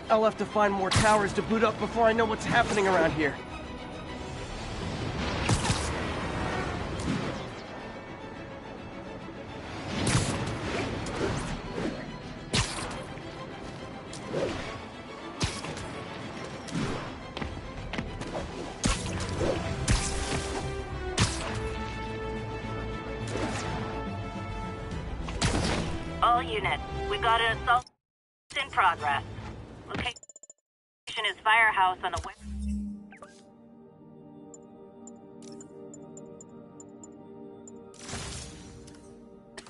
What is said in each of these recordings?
I'll have to find more towers to boot up before I know what's happening around here. All units, we got an assault in progress. Location is Firehouse on the west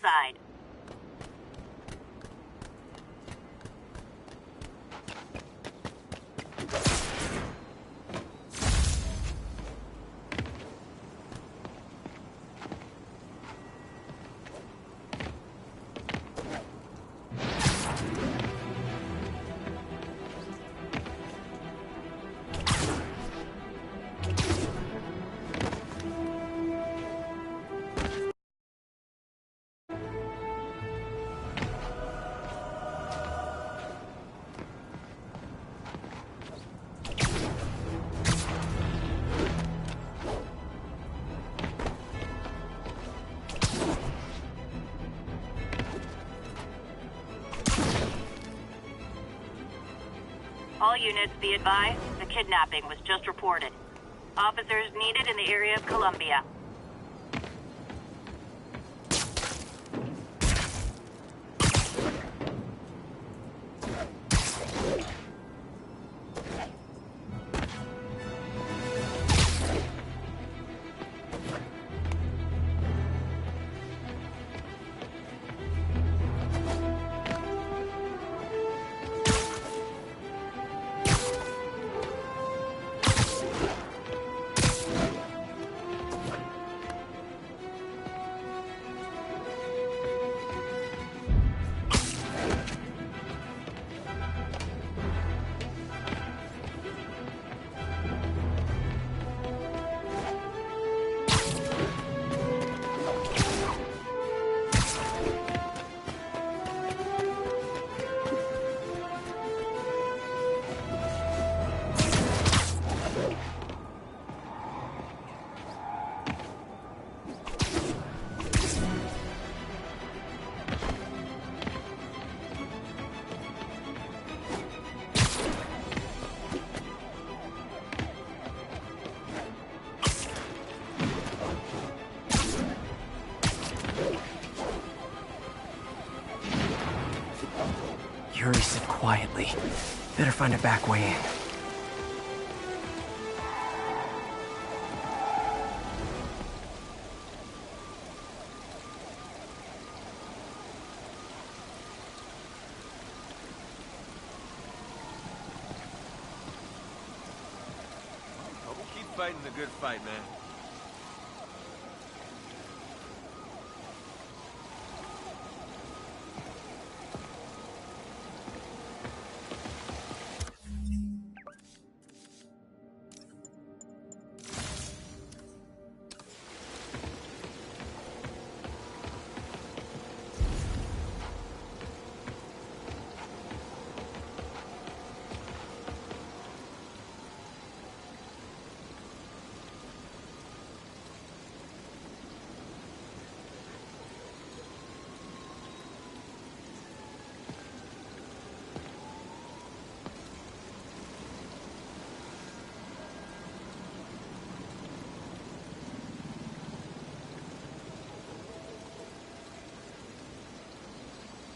side. All units, be advised, the kidnapping was just reported. Officers needed in the area of Columbia. Yuri, sit quietly. Better find a back way in. We'll keep fighting the good fight, man.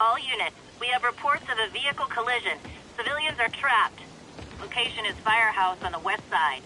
All units, we have reports of a vehicle collision. Civilians are trapped. Location is Firehouse on the west side.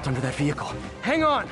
trapped under that vehicle. Hang on!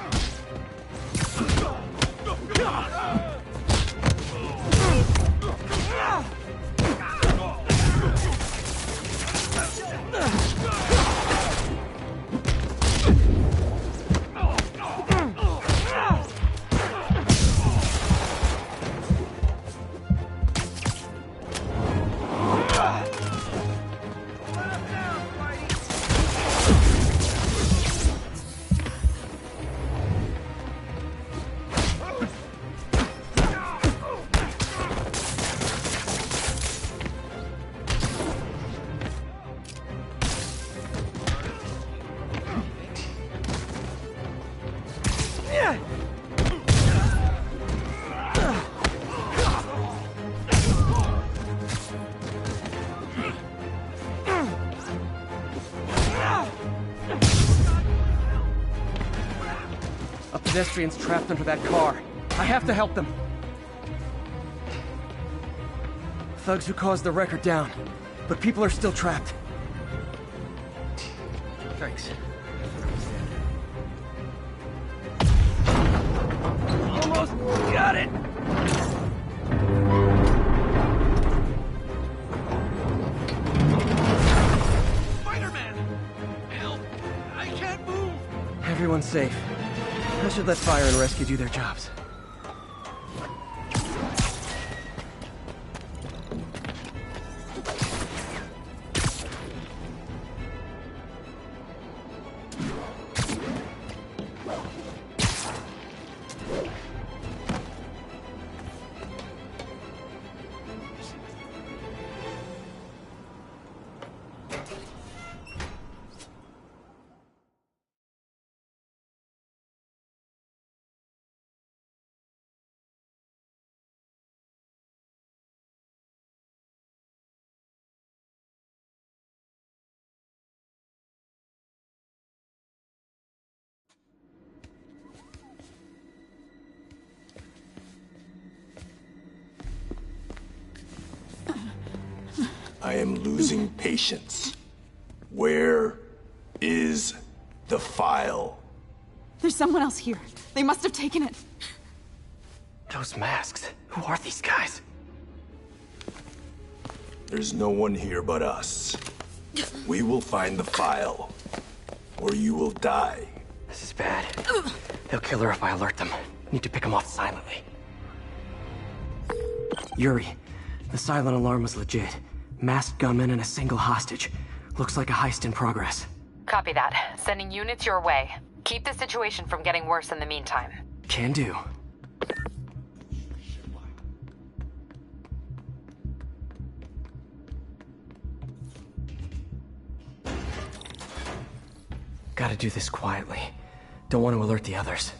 A pedestrian's trapped under that car. I have to help them. Thugs who caused the wreck are down, but people are still trapped. Thanks. Almost got it! Spider-Man! Help! I can't move! Everyone's safe. I should let fire and rescue do their jobs. I am losing patience. Where is the file? There's someone else here. They must have taken it. Those masks. Who are these guys? There's no one here but us. We will find the file, or you will die. This is bad. They'll kill her if I alert them. Need to pick them off silently. Yuri, the silent alarm was legit. Masked gunmen and a single hostage. Looks like a heist in progress. Copy that. Sending units your way. Keep the situation from getting worse in the meantime. Can do. Gotta do this quietly. Don't want to alert the others.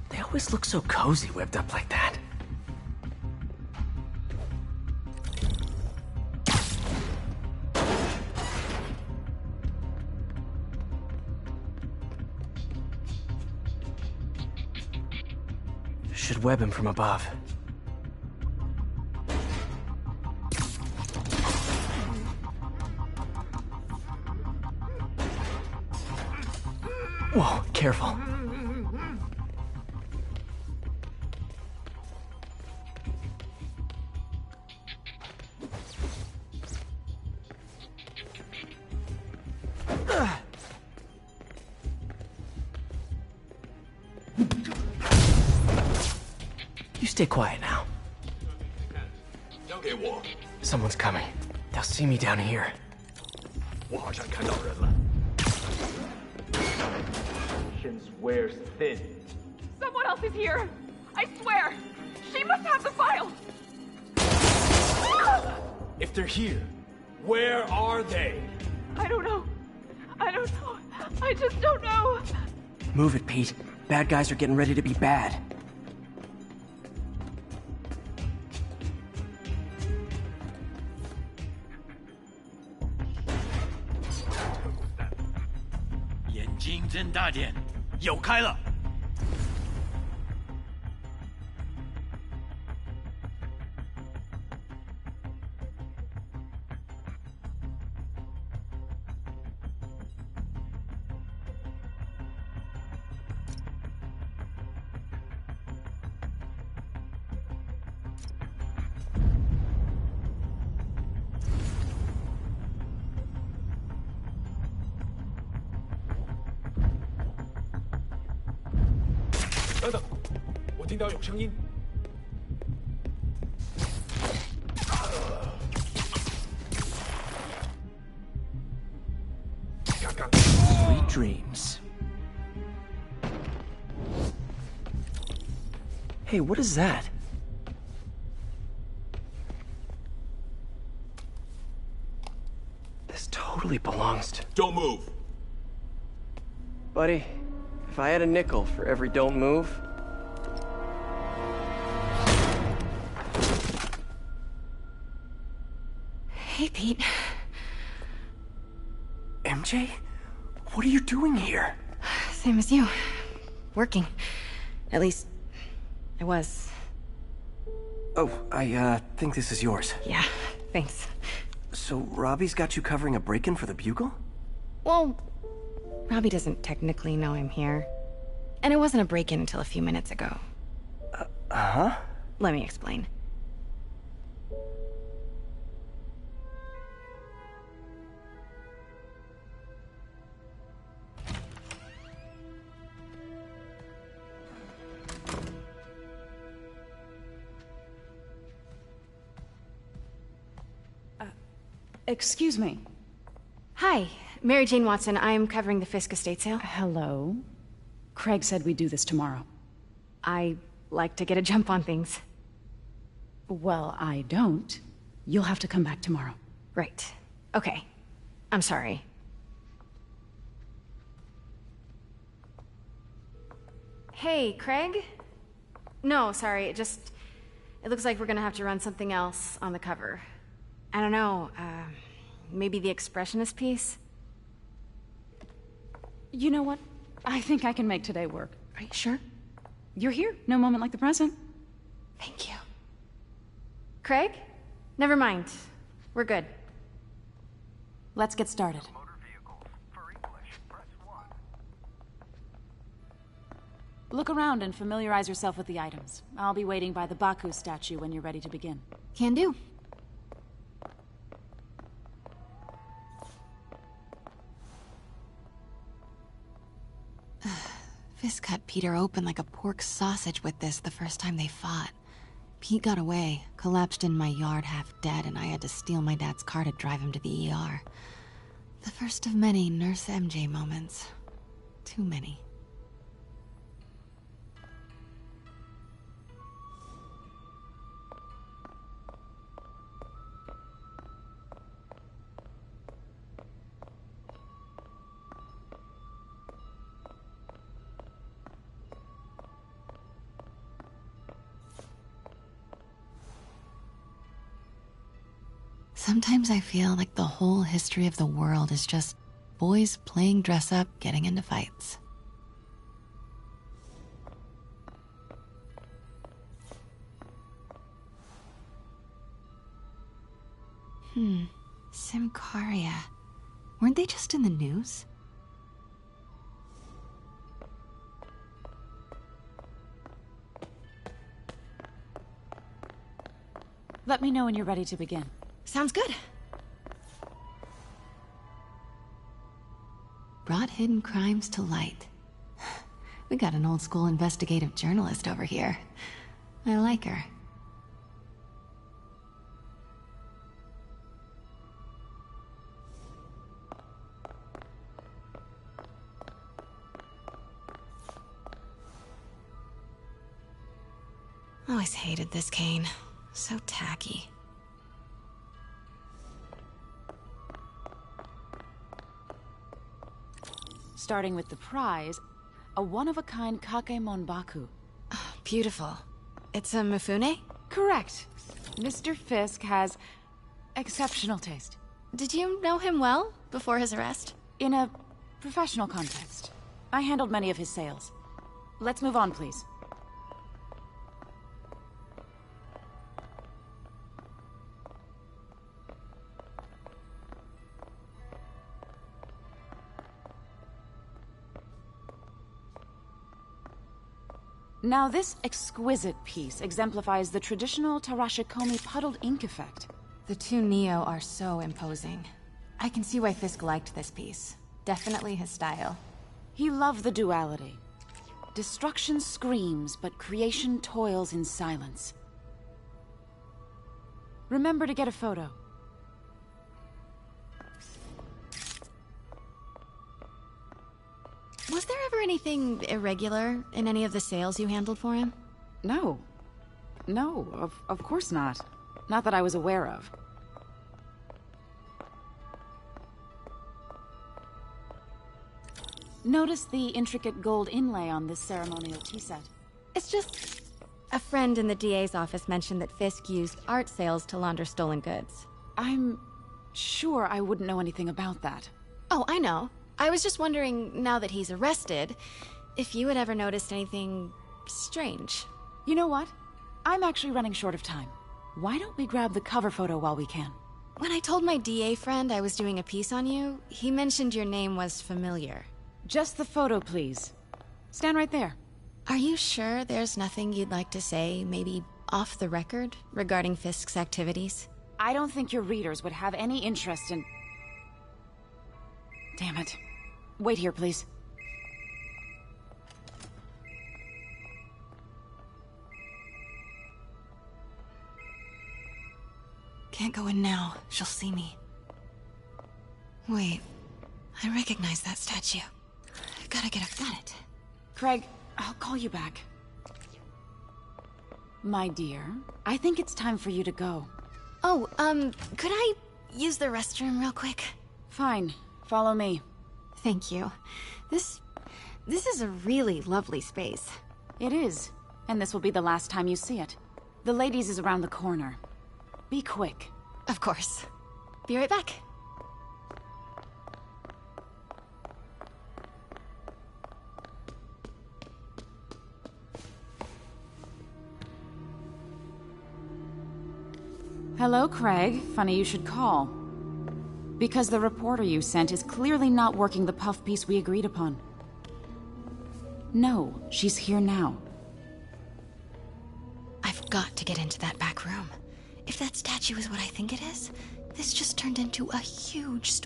They always look so cozy whipped up like that. Should web him from above. Whoa, careful. You stay quiet now. Someone's coming. They'll see me down here. Someone else is here. I swear. She must have the file! If they're here, where are they? I don't know. I don't know. I just don't know. Move it, Pete. Bad guys are getting ready to be bad.等等，我听到有声音。刚刚 Sweet dreams. Hey, what is that? This totally belongs to... Don't move. Buddy, if I had a nickel for every don't move... Hey, Pete. MJ? What are you doing here? Same as you. Working. At least, I was. Oh, I think this is yours. Yeah, thanks. So Robbie's got you covering a break-in for the Bugle? Well, Robbie doesn't technically know I'm here. And it wasn't a break-in until a few minutes ago. Huh? Let me explain. Excuse me. Hi, Mary Jane Watson. I'm covering the Fisk estate sale. Hello? Craig said we'd do this tomorrow. I like to get a jump on things. Well, I don't. You'll have to come back tomorrow. Right. Okay. I'm sorry. Hey, Craig? No, sorry, it looks like we're gonna have to run something else on the cover. I don't know, maybe the expressionist piece? You know what? I think I can make today work. Are you sure? You're here. No moment like the present. Thank you. Craig? Never mind. We're good. Let's get started. Look around and familiarize yourself with the items. I'll be waiting by the Baku statue when you're ready to begin. Can do. Fisk cut Peter open like a pork sausage with this the first time they fought. Pete got away, collapsed in my yard half dead, and I had to steal my dad's car to drive him to the ER. The first of many Nurse MJ moments. Too many. Sometimes I feel like the whole history of the world is just boys playing dress-up, getting into fights. Symkaria. Weren't they just in the news? Let me know when you're ready to begin. Sounds good. Brought hidden crimes to light. We got an old school investigative journalist over here. I like her. Always hated this cane. So tacky. Starting with the prize, a one-of-a-kind Kakemon Baku. Beautiful. It's a Mifune? Correct. Mr. Fisk has exceptional taste. Did you know him well before his arrest? In a professional context, I handled many of his sales. Let's move on, please. Now, this exquisite piece exemplifies the traditional Tarashikomi puddled ink effect. The two Neo are so imposing. I can see why Fisk liked this piece. Definitely his style. He loved the duality. Destruction screams, but creation toils in silence. Remember to get a photo. Was there ever anything irregular in any of the sales you handled for him? No. No, of course not. Not that I was aware of. Notice the intricate gold inlay on this ceremonial tea set. It's just... a friend in the DA's office mentioned that Fisk used art sales to launder stolen goods. I'm sure I wouldn't know anything about that. Oh, I know. I was just wondering, now that he's arrested, if you had ever noticed anything strange. You know what? I'm actually running short of time. Why don't we grab the cover photo while we can? When I told my DA friend I was doing a piece on you, he mentioned your name was familiar. Just the photo, please. Stand right there. Are you sure there's nothing you'd like to say, maybe off the record, regarding Fisk's activities? I don't think your readers would have any interest in... Damn it. Wait here, please. Can't go in now. She'll see me. Wait. I recognize that statue. Gotta get a... Got it. Craig, I'll call you back. My dear, I think it's time for you to go. Oh, could I use the restroom real quick? Fine. Follow me. Thank you. This is a really lovely space. It is. And this will be the last time you see it. The ladies is around the corner. Be quick. Of course. Be right back. Hello, Craig. Funny you should call. Because the reporter you sent is clearly not working the puff piece we agreed upon. No, she's here now. I've got to get into that back room. If that statue is what I think it is, this just turned into a huge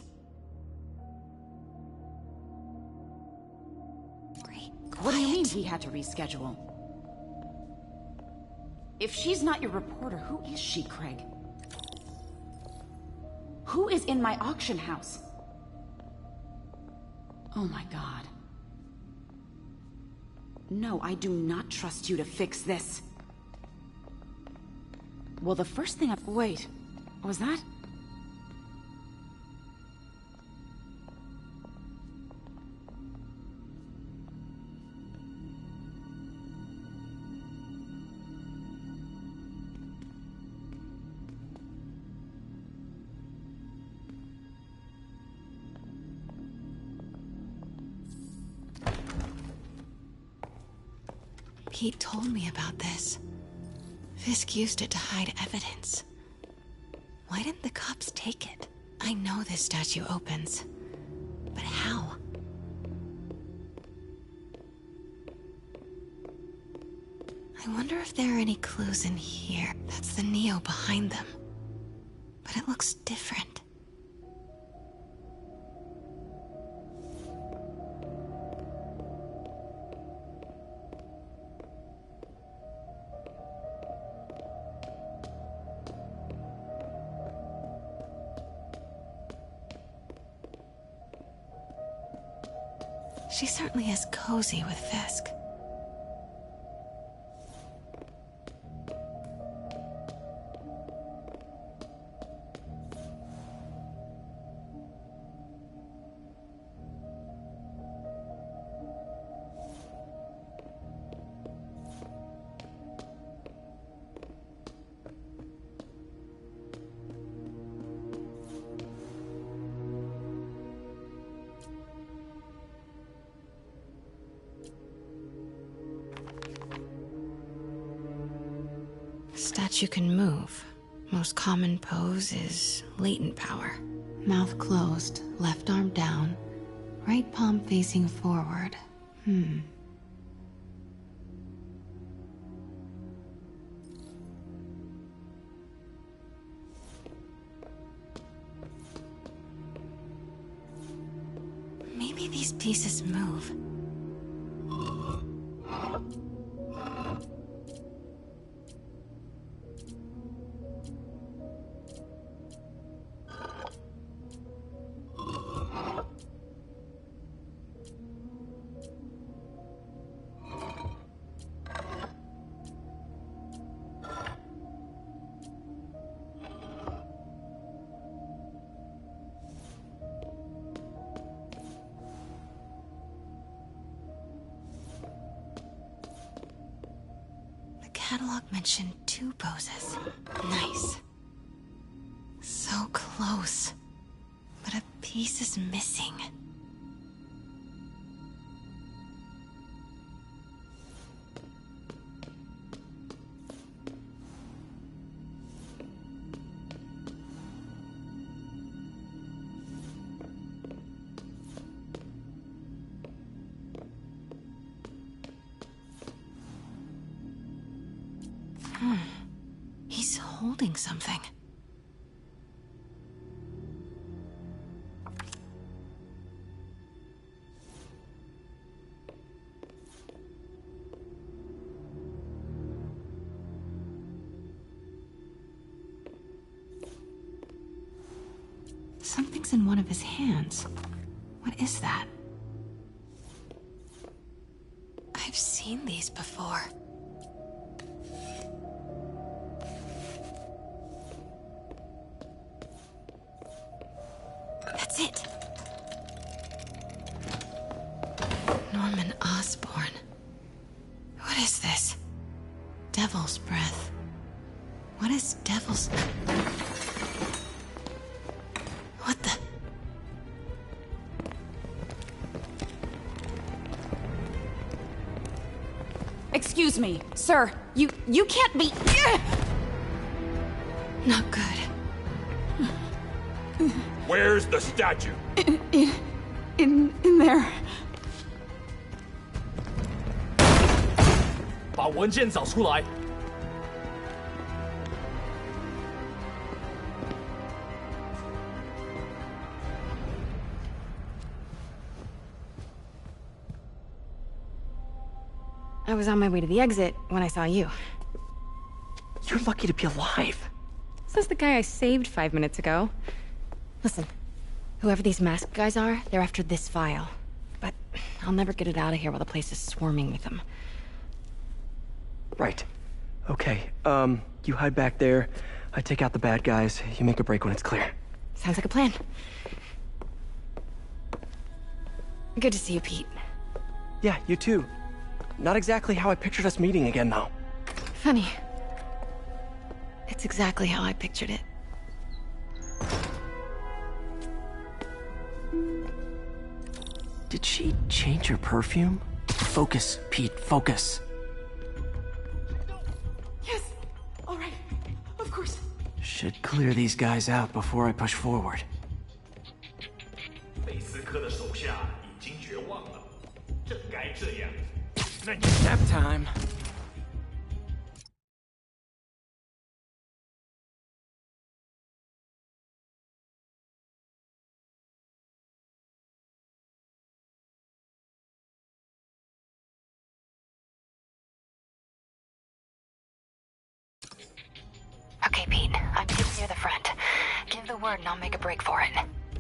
Great. What do you mean he had to reschedule? If she's not your reporter, who is she, Craig? Who is in my auction house? Oh my god. No, I do not trust you to fix this. Well, the first thing Wait, was that? Pete told me about this. Fisk used it to hide evidence. Why didn't the cops take it? I know this statue opens. But how? I wonder if there are any clues in here. That's the Neo behind them. But it looks different. She certainly is cozy with Fisk. Statue can move. Most common pose is latent power. Mouth closed, left arm down, right palm facing forward. Maybe these pieces move. Catalog mentioned 2 poses. Nice. So close. But a piece is missing. He's holding something. Something's in one of his hands. What is that? I've seen these before. That's it. Norman Osborn. What is this? Devil's breath. What is devil's... What the... Excuse me, sir. You can't be... Not good. Where's the statue? In there. 把文件找出来。I was on my way to the exit when I saw you. You're lucky to be alive. Says the guy I saved 5 minutes ago. Listen, whoever these masked guys are, they're after this file. But I'll never get it out of here while the place is swarming with them. Right. Okay, you hide back there. I take out the bad guys. You make a break when it's clear. Sounds like a plan. Good to see you, Pete. Yeah, you too. Not exactly how I pictured us meeting again, though. Funny. It's exactly how I pictured it. Did she change her perfume? Focus, Pete, focus. Yes. All right. Of course. Should clear these guys out before I push forward. 贝斯科的手下已经绝望了，这该这样。 Nap time. Okay, Pete. I'm sitting near the front. Give the word and I'll make a break for it.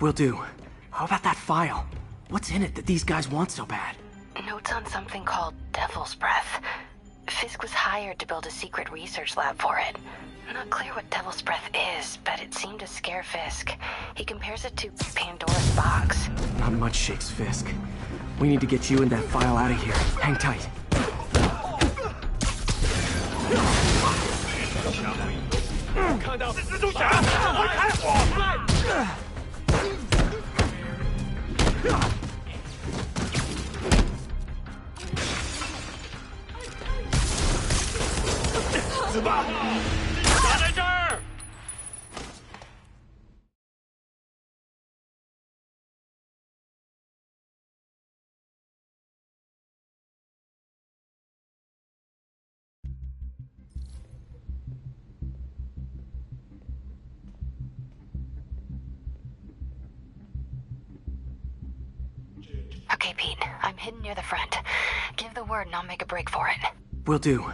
Will do. How about that file? What's in it that these guys want so bad? Notes on something called Devil's Breath. Fisk was hired to build a secret research lab for it. Not clear what Devil's Breath is, but it seemed to scare Fisk. He compares it to Pandora's box. Not much shakes Fisk. We need to get you and that file out of here. Hang tight. 死吧！打在这儿！ Okay, Pete. I'm hidden near the front. Give the word and I'll make a break for it. Will do.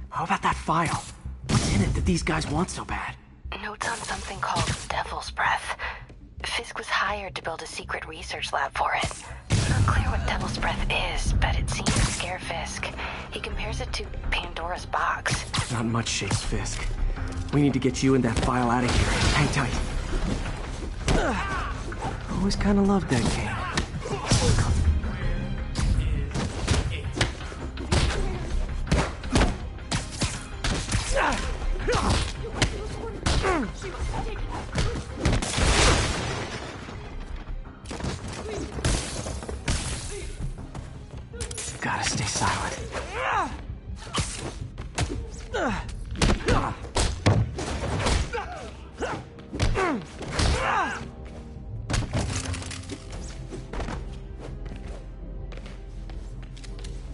How about that file? What's in it that these guys want so bad? Notes on something called Devil's Breath. Fisk was hired to build a secret research lab for it. Not clear what Devil's Breath is, but it seems to scare Fisk. He compares it to Pandora's box. Not much shakes Fisk. We need to get you and that file out of here. Hang tight. Always kind of loved that game. Gotta stay silent.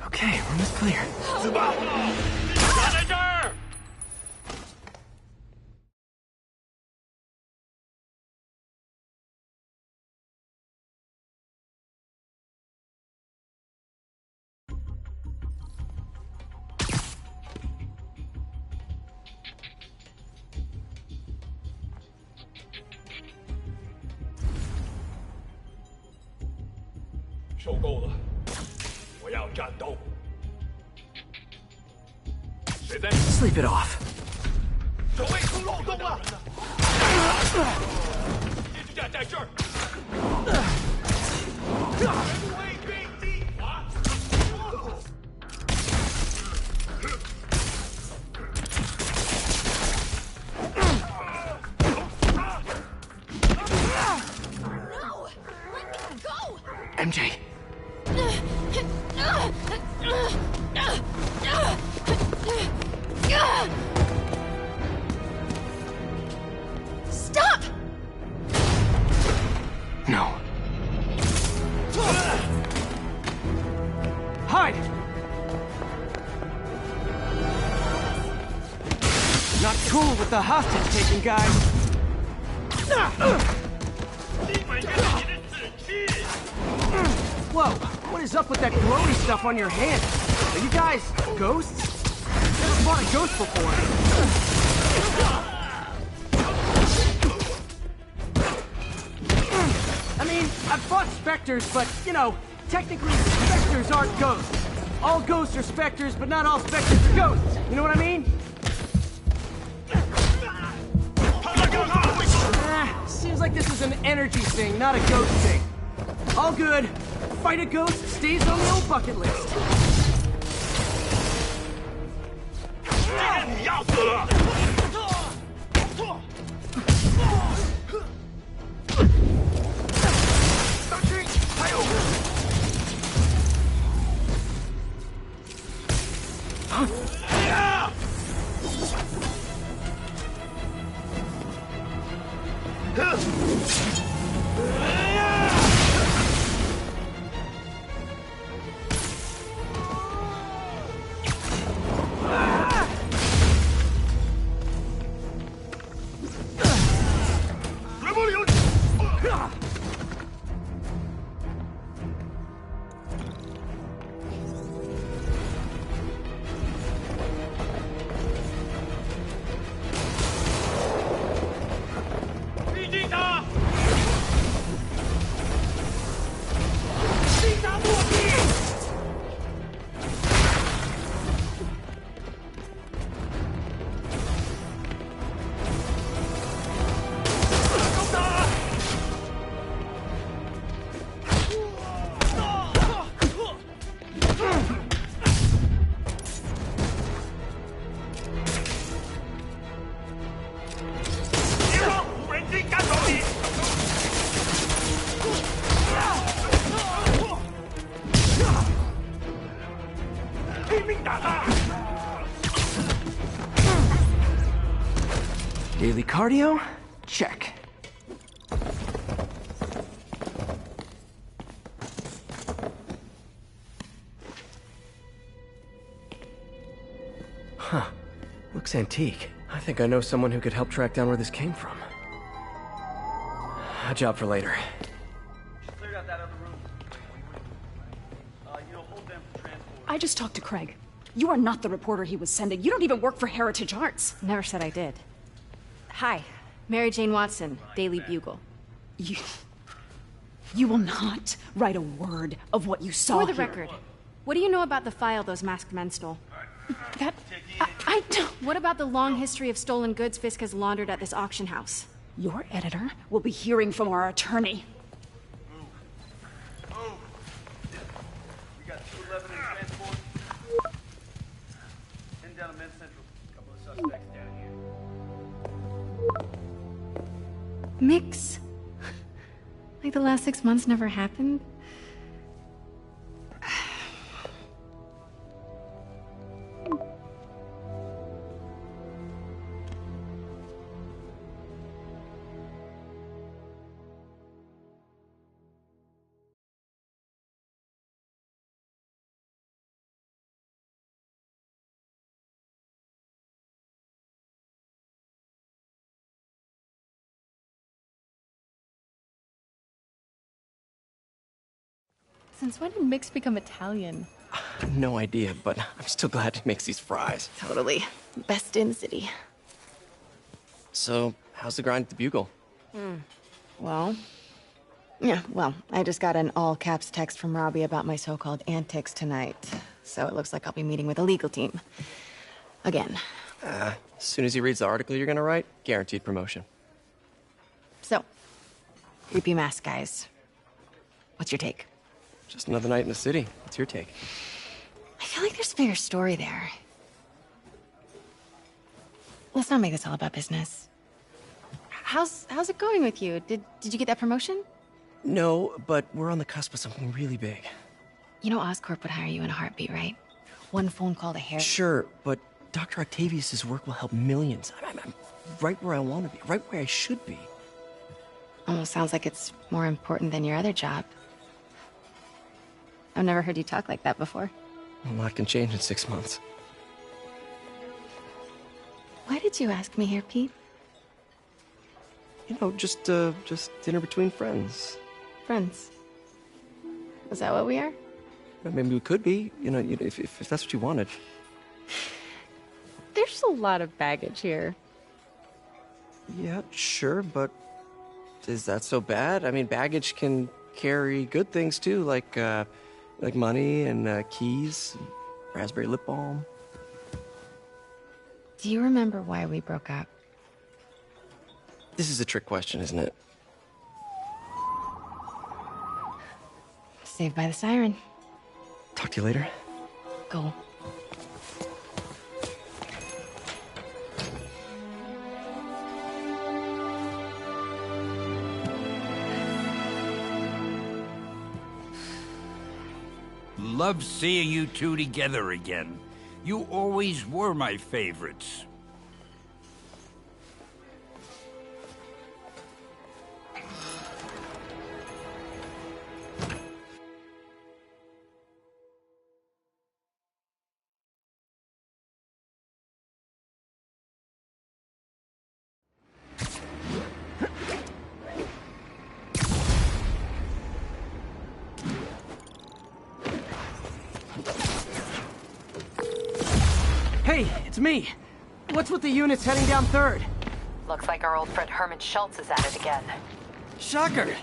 Okay, room is clear. 死吧！打在这儿！ 受够了！我要战斗！谁在？ Sleep it off. 守卫出漏洞了！接着站在这儿！全部卫兵击垮！ MJ. Stop! No. Hide! Not cool with the hostage-taking guy. 你们这是你的死期！ Whoa, what is up with that glowy stuff on your hand? Are you guys ghosts? Never fought a ghost before. I mean, I've fought specters, but, you know, technically specters aren't ghosts. All ghosts are specters, but not all specters are ghosts. You know what I mean? Seems like this is an energy thing, not a ghost thing. All good. Fight a ghost stays on the old bucket list. 你要死了！当心，还有！ Daily cardio? Check. Huh. Looks antique. I think I know someone who could help track down where this came from. A job for later. I just talked to Craig. You are not the reporter he was sending. You don't even work for Heritage Arts. Never said I did. Hi, Mary Jane Watson, Daily Bugle. You will not write a word of what you saw For the here. record, what do you know about the file those masked men stole? That... I don't... What about the long history of stolen goods Fisk has laundered at this auction house? Your editor will be hearing from our attorney. We got 211 in transport. Heading down to Men's Central. Couple of suspects down here. Mix? Like the last 6 months never happened? Since when did Mix become Italian? No idea, but I'm still glad he makes these fries. Totally. Best in the city. So, how's the grind at the Bugle? Well, I just got an all-caps text from Robbie about my so-called antics tonight. So it looks like I'll be meeting with the legal team. Again. As soon as he reads the article you're gonna write, guaranteed promotion. So, creepy mask guys. What's your take? Just another night in the city. What's your take? I feel like there's a bigger story there. Let's not make this all about business. How's it going with you? Did you get that promotion? No, but we're on the cusp of something really big. You know Oscorp would hire you in a heartbeat, right? One phone call to Harry. Sure, but Dr. Octavius's work will help millions. I'm right where I want to be, right where I should be. Almost sounds like it's more important than your other job. I've never heard you talk like that before. A lot can change in 6 months. Why did you ask me here, Pete? You know, just dinner between friends. Friends. Is that what we are? Maybe we could be, you know, if that's what you wanted. There's a lot of baggage here. Yeah, sure, but is that so bad? I mean, baggage can carry good things too, like money and keys, and raspberry lip balm. Do you remember why we broke up? This is a trick question, isn't it? Saved by the siren. Talk to you later. Go. Love seeing you two together again. You always were my favorites. Hey, it's me. What's with the units heading down 3rd? Looks like our old friend Herman Schultz is at it again. Shocker.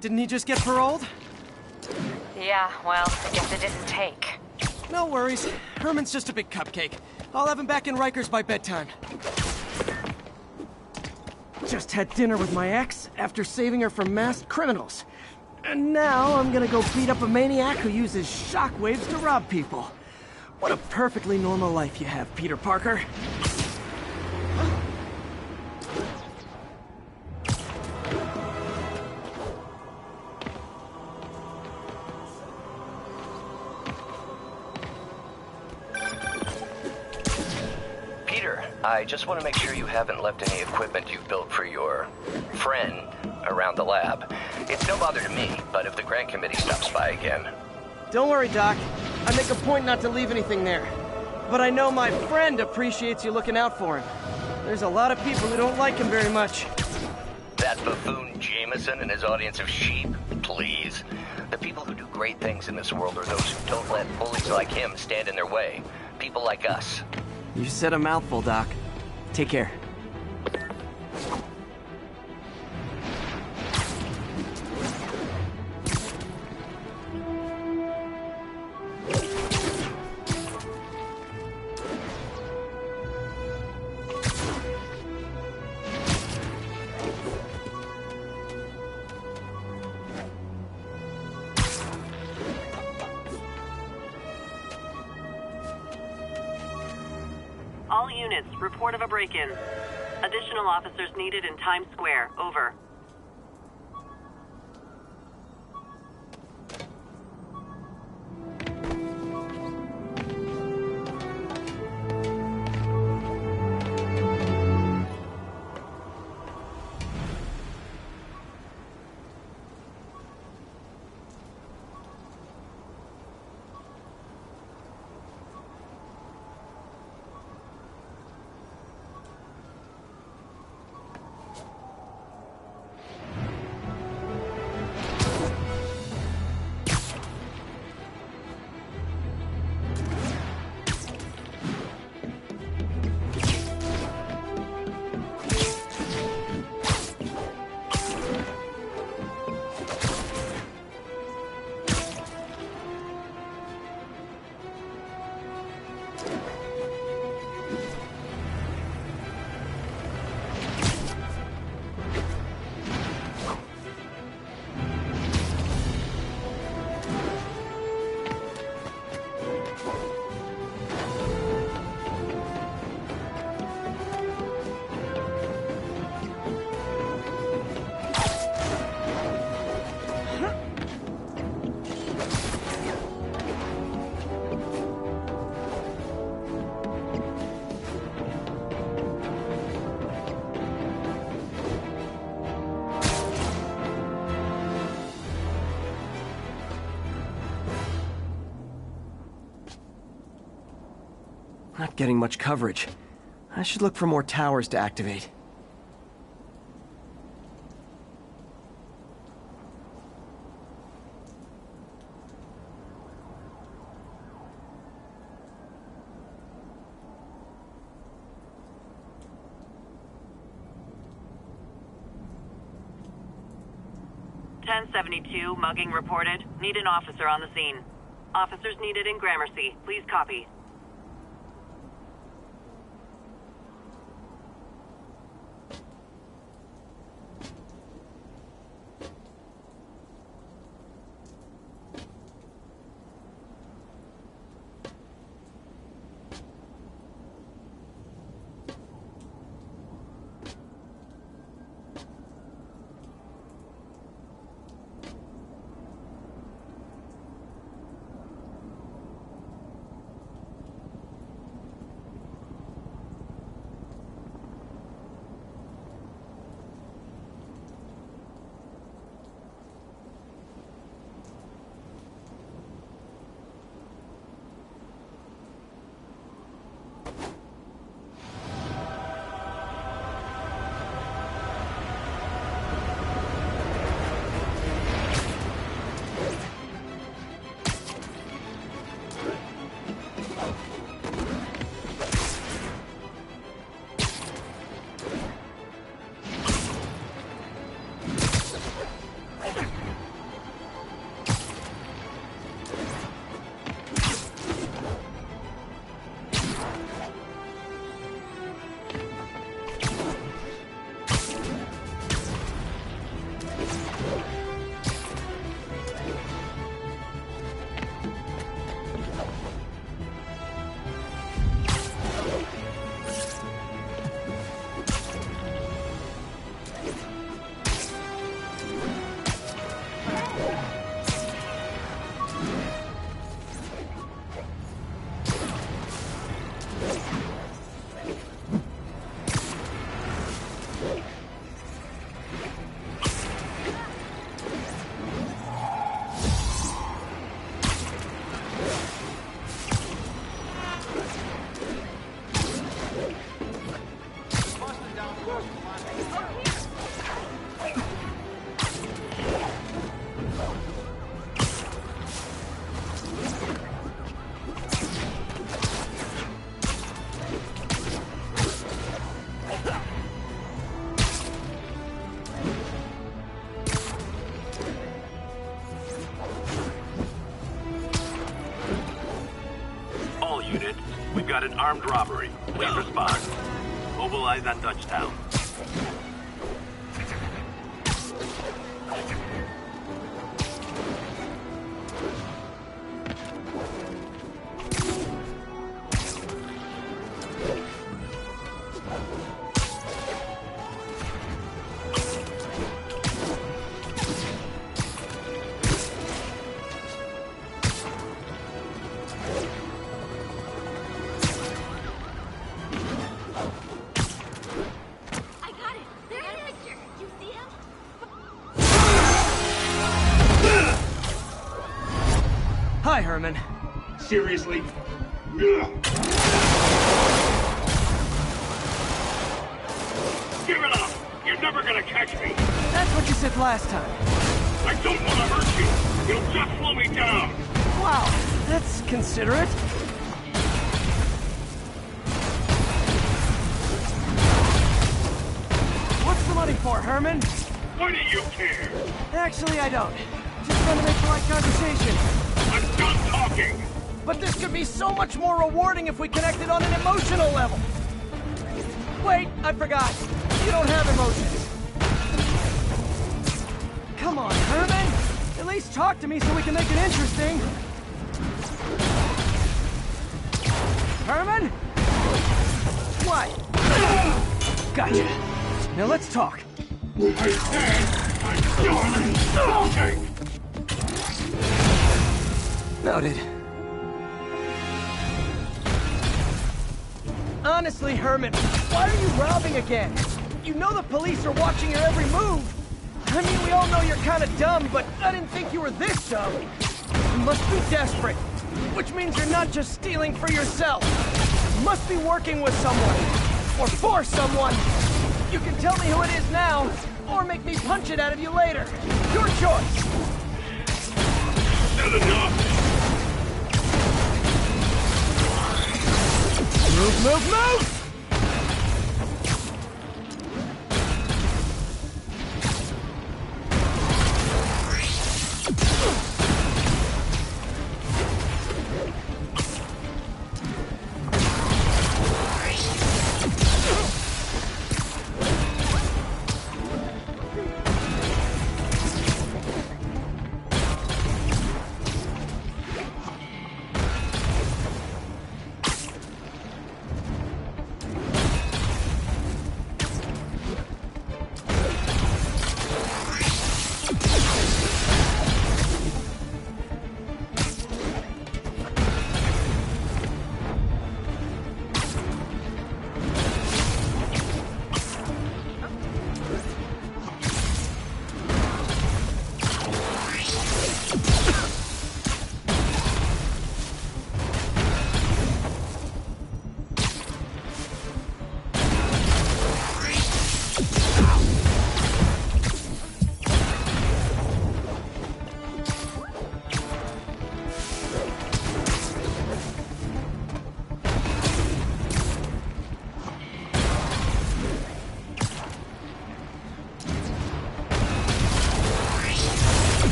Didn't he just get paroled? Yeah, well, I guess it didn't take. No worries. Herman's just a big cupcake. I'll have him back in Rikers by bedtime. Just had dinner with my ex after saving her from masked criminals. And now I'm gonna go beat up a maniac who uses shockwaves to rob people. What a perfectly normal life you have, Peter Parker. Peter, I just want to make sure you haven't left any equipment you've built for your friend around the lab. It's no bother to me, but if the grant committee stops by again... Don't worry, Doc. I make a point not to leave anything there. But I know my friend appreciates you looking out for him. There's a lot of people who don't like him very much. That buffoon Jameson and his audience of sheep? Please. The people who do great things in this world are those who don't let bullies like him stand in their way. People like us. You said a mouthful, Doc. Take care. All units, report of a break-in. Additional officers needed in Times Square. Over. Not getting much coverage. I should look for more towers to activate. .1072, mugging reported. Need an officer on the scene. Officers needed in Gramercy. Please copy. armed robbery. Please respond. Mobilize on Dutchtown. Hi, Herman. Seriously? Give it up! You're never gonna catch me! That's what you said last time. I don't want to hurt you! You'll just slow me down! Wow, that's considerate. What's the money for, Herman? Why do you care? Actually, I don't. Just trying to make polite conversation. I'm done talking! But this could be so much more rewarding if we connected on an emotional level. Wait, I forgot. You don't have emotions. Come on, Herman. At least talk to me so we can make it interesting. Herman? What? Gotcha. Now let's talk. I said I'm done talking! Noted. Honestly, Herman, why are you robbing again? You know the police are watching your every move. I mean, we all know you're kind of dumb, but I didn't think you were this dumb. You must be desperate, which means you're not just stealing for yourself. You must be working with someone, or for someone. You can tell me who it is now, or make me punch it out of you later. Your choice. Not enough! Move, move, move!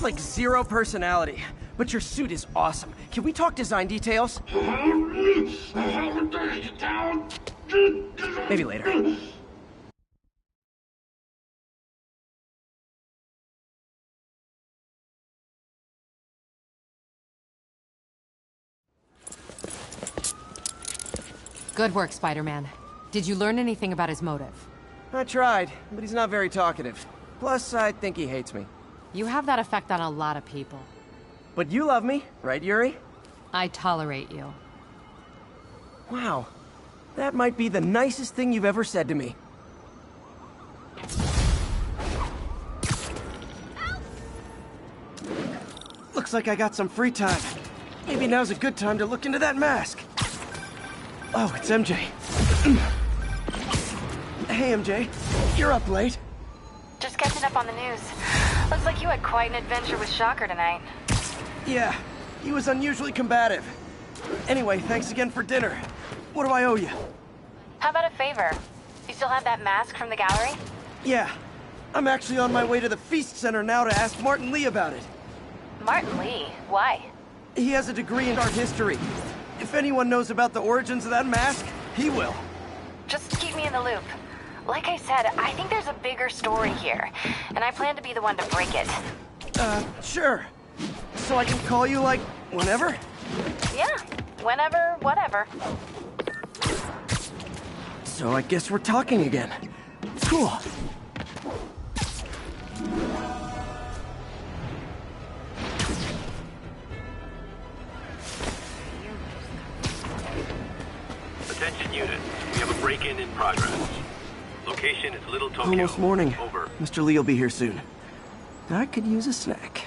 Like zero personality, but your suit is awesome. Can we talk design details? Maybe later. Good work, Spider-Man. Did you learn anything about his motive? I tried, but he's not very talkative. Plus, I think he hates me. You have that effect on a lot of people. But you love me, right, Yuri? I tolerate you. Wow. That might be the nicest thing you've ever said to me. Looks like I got some free time. Maybe now's a good time to look into that mask. Oh, it's MJ. Hey, MJ. You're up late. Just catching up on the news. Looks like you had quite an adventure with Shocker tonight. Yeah. He was unusually combative. Anyway, thanks again for dinner. What do I owe you? How about a favor? You still have that mask from the gallery? Yeah. I'm actually on my way to the Feast Center now to ask Martin Lee about it. Martin Lee? Why? He has a degree in art history. If anyone knows about the origins of that mask, he will. Just keep me in the loop. Like I said, I think there's a bigger story here, and I plan to be the one to break it. Sure. So I can call you, like, whenever? Yeah, whenever, whatever. So I guess we're talking again. Cool. Attention unit. We have a break-in in progress. Location is Little Tokyo. Almost morning. Over. Mr. Lee will be here soon. I could use a snack.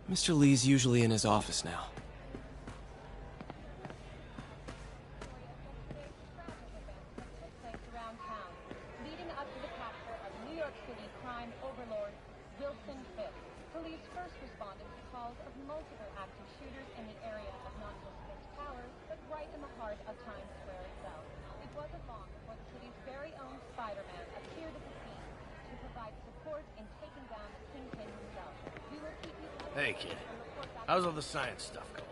Mr. Lee's usually in his office now. Leading up to the capture of New York City crime overlord Wilson Fisk, police first responded to calls of multiple active shooters in the area of not just Fisk Towers, but right in the heart of Times Square itself. It wasn't long before the city's very own Spider-Man appeared at the scene to provide support in taking down the Kingpin himself. We will keep you posted. Hey, kid. How's all the science stuff going?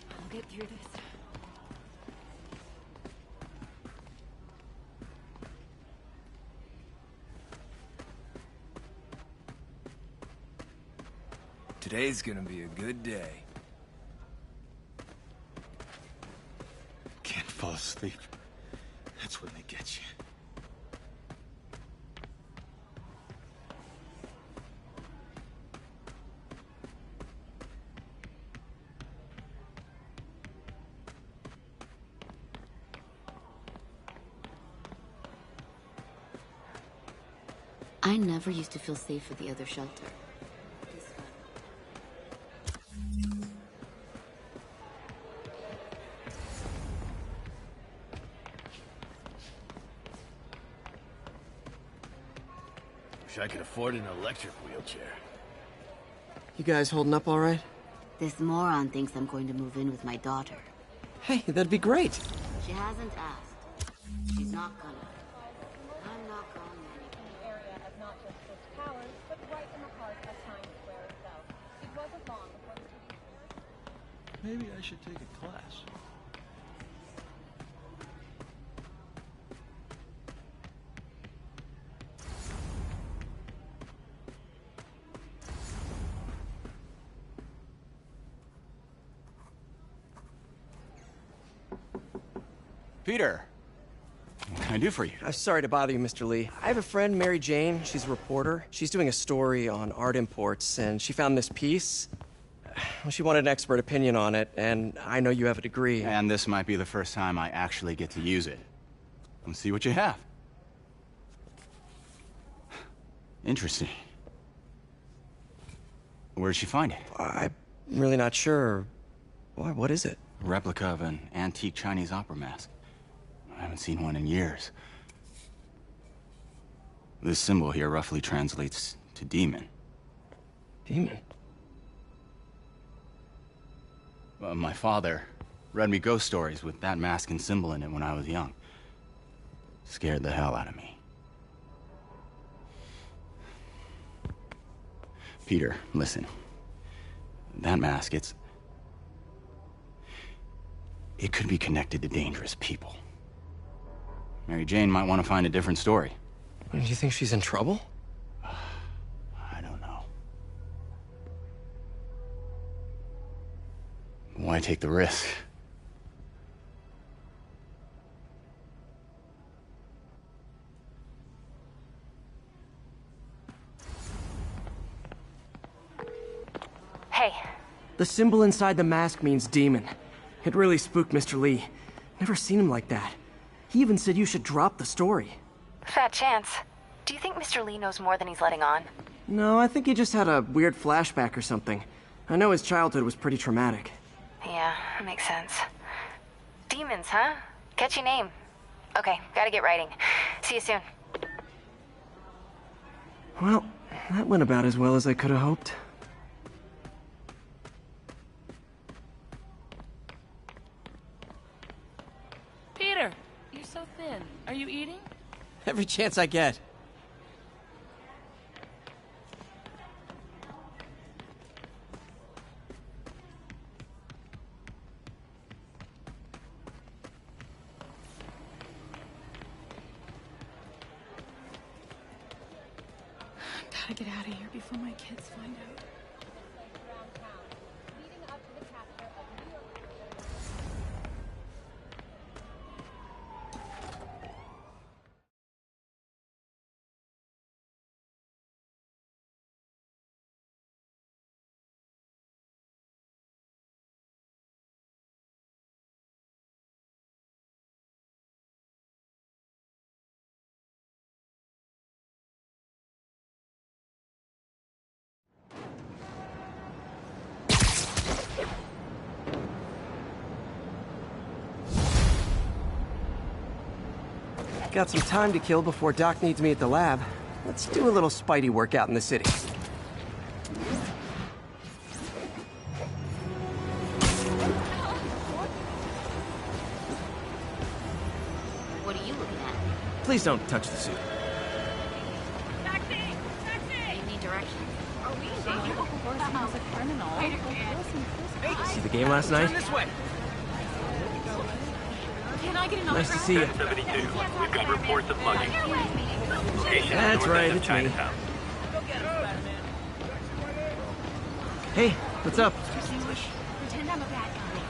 I'll get through this. Today's gonna be a good day. Can't fall asleep. That's when they get you. I never used to feel safe at the other shelter. Wish I could afford an electric wheelchair. You guys holding up all right? This moron thinks I'm going to move in with my daughter. Hey, that'd be great. She hasn't asked. She's not gonna. I'm not going anywhere. Area of not just Fisk Towers, but right in the heart of Times Square itself. It wasn't long before the city. Maybe I should take a class. Peter, what can I do for you? I'm sorry to bother you, Mr. Lee. I have a friend, Mary Jane. She's a reporter. She's doing a story on art imports, and she found this piece. Well, she wanted an expert opinion on it, and I know you have a degree. And this might be the first time I actually get to use it. Let's see what you have. Interesting. Where did she find it? I'm really not sure. Why, what is it? A replica of an antique Chinese opera mask. I haven't seen one in years. This symbol here roughly translates to demon. Demon? My father read me ghost stories with that mask and symbol in it when I was young. Scared the hell out of me. Peter, listen. That mask, it could be connected to dangerous people. Mary Jane might want to find a different story. Do you think she's in trouble? I don't know. Why take the risk? Hey. The symbol inside the mask means demon. It really spooked Mr. Lee. Never seen him like that. He even said you should drop the story. Fat chance. Do you think Mr. Lee knows more than he's letting on? No, I think he just had a weird flashback or something. I know his childhood was pretty traumatic. Yeah, that makes sense. Demons, huh? Catchy name. Okay, gotta get writing. See you soon. Well, that went about as well as I could have hoped. Peter, you're so thin. Are you eating? Every chance I get. Gotta get out of here before my kids find out. Got some time to kill before Doc needs me at the lab. Let's do a little Spidey workout in the city. What are you looking at? Please don't touch the suit. Taxi! Taxi! You need directions. Are we in danger? Of course, he was a criminal. See the game last night? This way. Can I get an Nice to see you. 72. We've got reports of mugging. Location That's north right, end of it's me. Chinatown. Hey, what's up? Pretend I'm a bad guy.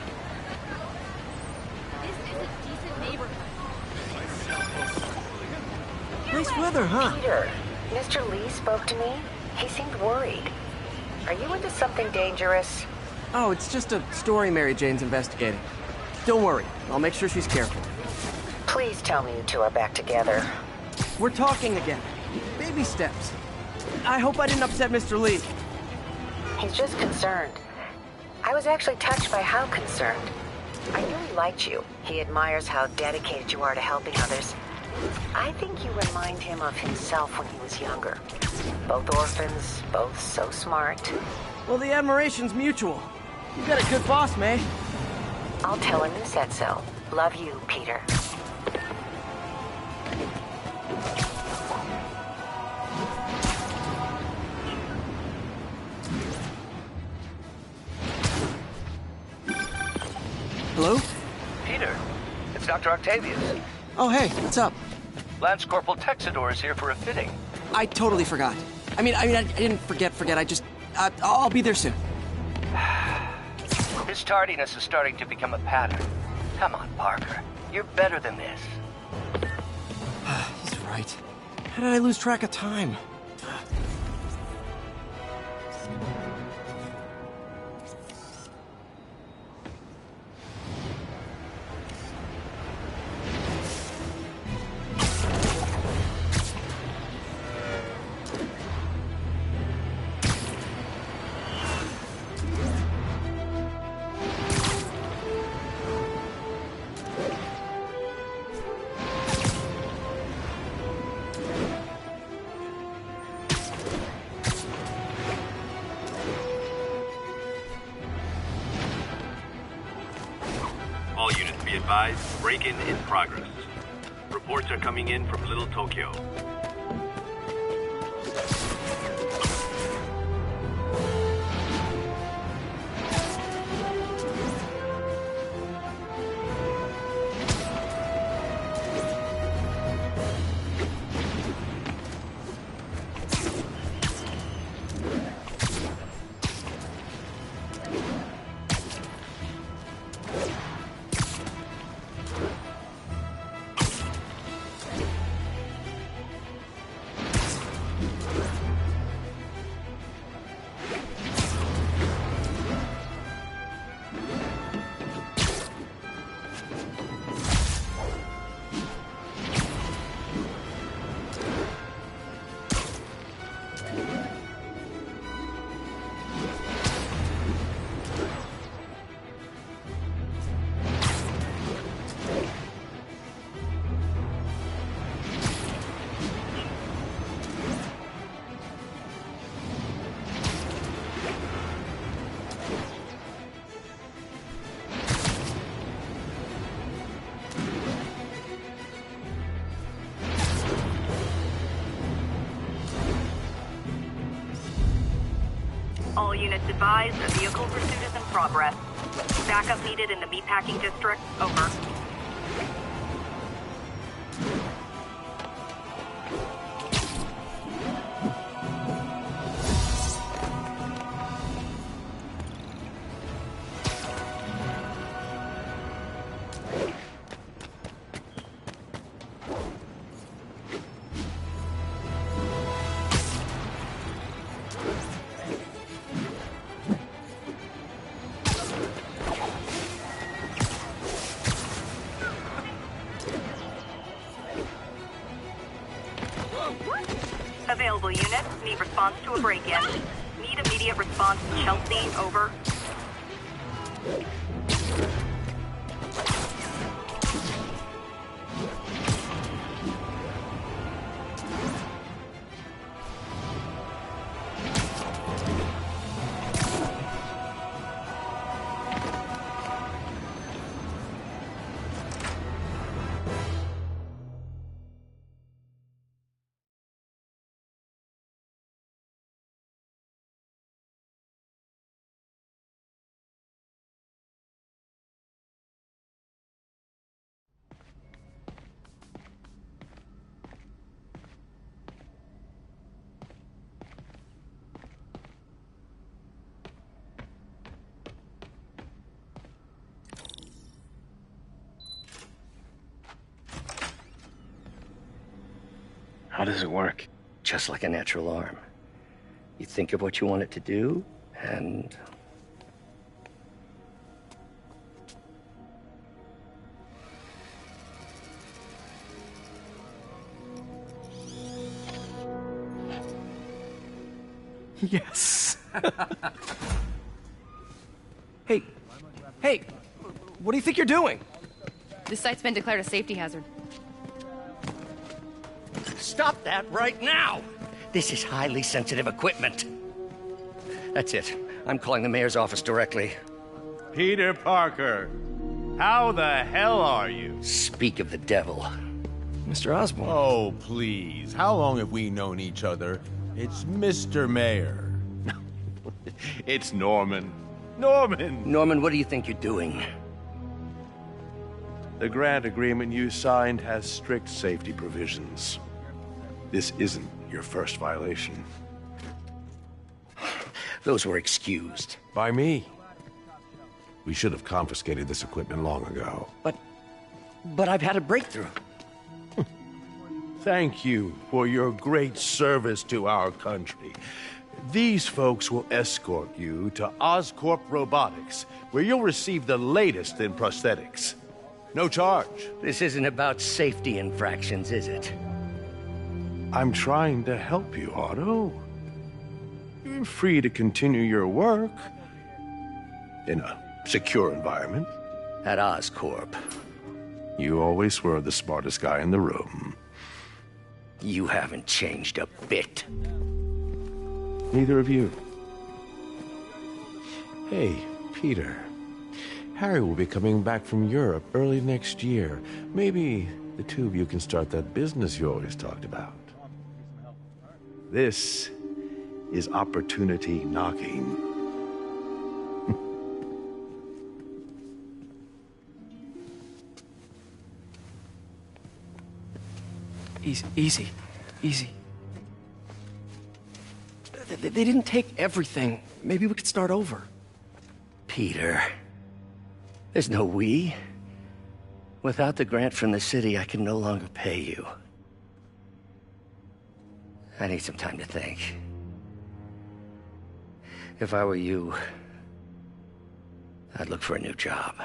This is a decent neighborhood. Nice weather, huh? Peter, Mr. Lee spoke to me. He seemed worried. Are you into something dangerous? Oh, it's just a story Mary Jane's investigating. Don't worry, I'll make sure she's careful. Please tell me you two are back together. We're talking again. Baby steps. I hope I didn't upset Mr. Lee. He's just concerned. I was actually touched by how concerned. I knew he liked you. He admires how dedicated you are to helping others. I think you remind him of himself when he was younger. Both orphans, both so smart. Well, the admiration's mutual. You got a good boss, May. I'll tell him you said so. Love you, Peter. Hello? Peter, it's Dr. Octavius. Oh, hey, what's up? Lance Corporal Texador is here for a fitting. I totally forgot. I didn't forget. I just, I'll be there soon. His tardiness is starting to become a pattern. Come on, Parker. You're better than this. He's right. How did I lose track of time? All units be advised, break-in in progress. Reports are coming in from Little Tokyo. All units advised, a vehicle pursuit is in progress. Backup needed in the meatpacking district. Over. Available units need response to a break-in. Need immediate response to Chelsea. Over. How does it work? Just like a natural arm. You think of what you want it to do, and... Yes. Hey, what do you think you're doing? This site's been declared a safety hazard. Stop that right now! This is highly sensitive equipment. That's it. I'm calling the mayor's office directly. Peter Parker, how the hell are you? Speak of the devil. Mr. Osborn. Oh, please. How long have we known each other? It's Mr. Mayor. It's Norman. Norman, what do you think you're doing? The grant agreement you signed has strict safety provisions. This isn't your first violation. Those were excused. By me. We should have confiscated this equipment long ago. But I've had a breakthrough. Thank you for your great service to our country. These folks will escort you to Oscorp Robotics, where you'll receive the latest in prosthetics. No charge. This isn't about safety infractions, is it? I'm trying to help you, Otto. You're free to continue your work in a secure environment. At Oscorp. You always were the smartest guy in the room. You haven't changed a bit. Neither of you. Hey, Peter. Harry will be coming back from Europe early next year. Maybe the two of you can start that business you always talked about. This is opportunity knocking. Easy. They didn't take everything. Maybe we could start over. Peter, there's no we. Without the grant from the city, I can no longer pay you. I need some time to think. If I were you, I'd look for a new job.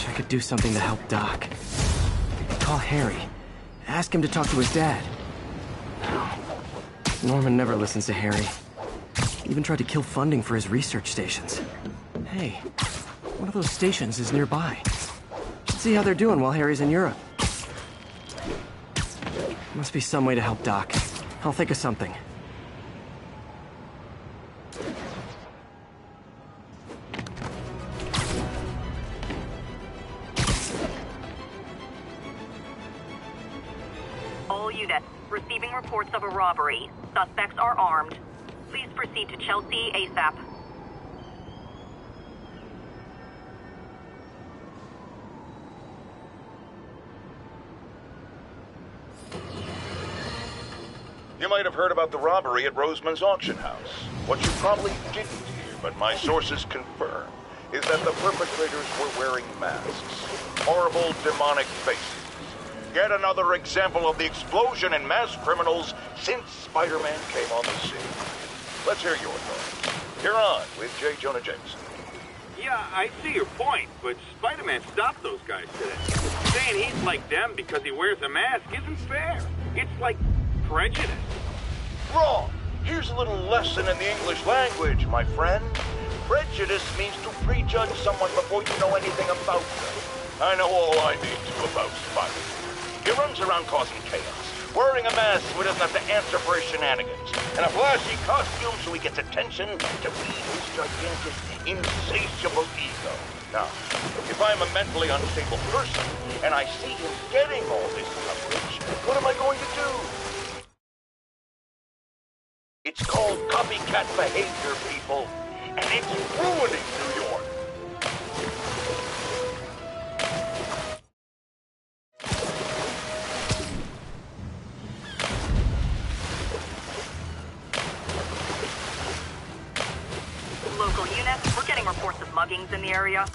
I could do something to help Doc. Call Harry. Ask him to talk to his dad. No. Norman never listens to Harry. Even tried to kill funding for his research stations. Hey, one of those stations is nearby. Should see how they're doing while Harry's in Europe. Must be some way to help Doc. I'll think of something. All units, receiving reports of a robbery. Suspects are armed. Please proceed to Chelsea ASAP. You might have heard about the robbery at Roseman's auction house. What you probably didn't hear, but my sources confirm, is that the perpetrators were wearing masks. Horrible, demonic faces. Yet another example of the explosion in mass criminals since Spider-Man came on the scene. Let's hear your thoughts. You're on with J. Jonah Jameson. Yeah, I see your point, but Spider-Man stopped those guys today. Saying he's like them because he wears a mask isn't fair. It's like prejudice. Wrong. Here's a little lesson in the English language, my friend. Prejudice means to prejudge someone before you know anything about them. I know all I need to about Spider-Man. He runs around causing chaos, wearing a mask so he doesn't have to answer for his shenanigans, and a flashy costume so he gets attention to feed his gigantic, insatiable ego. Now, if I'm a mentally unstable person, and I see him getting all this coverage, what am I going to do? It's called copycat behavior, people, and it's ruining New York. Local units, we're getting reports of muggings in the area.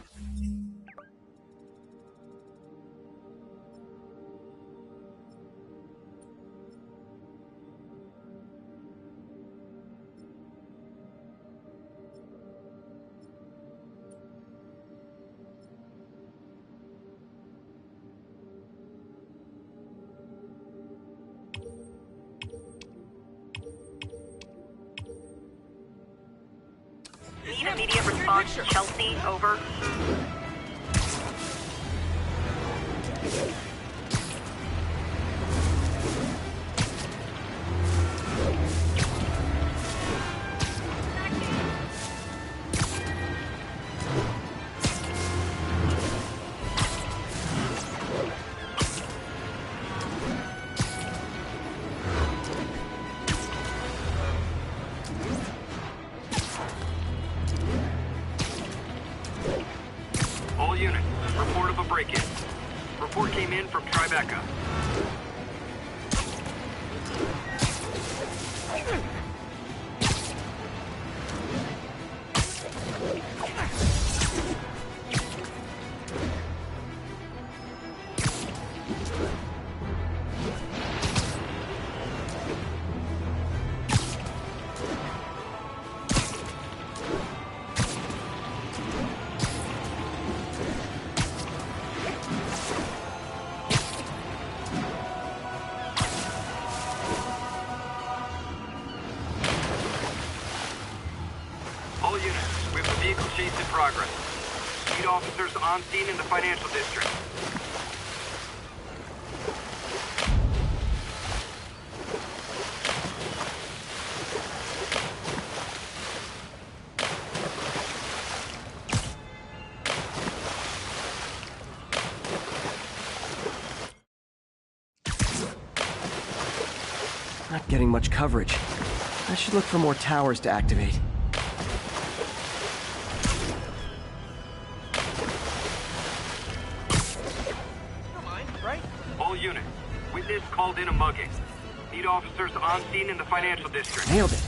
Need immediate response to Chelsea, over. All units, report of a break-in. Report came in from Tribeca. All units, we have a vehicle chase in progress. Speed officers on scene in the financial district. Not getting much coverage. I should look for more towers to activate. All units, witness called in a mugging. Need officers on scene in the financial district. Nailed it.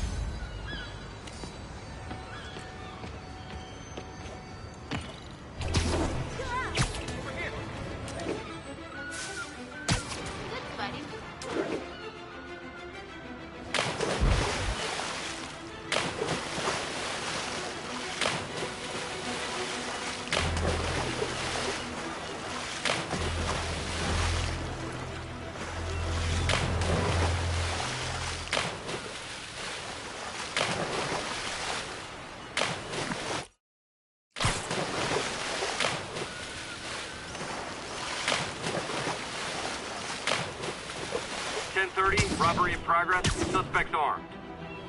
Robbery in progress. Suspects armed.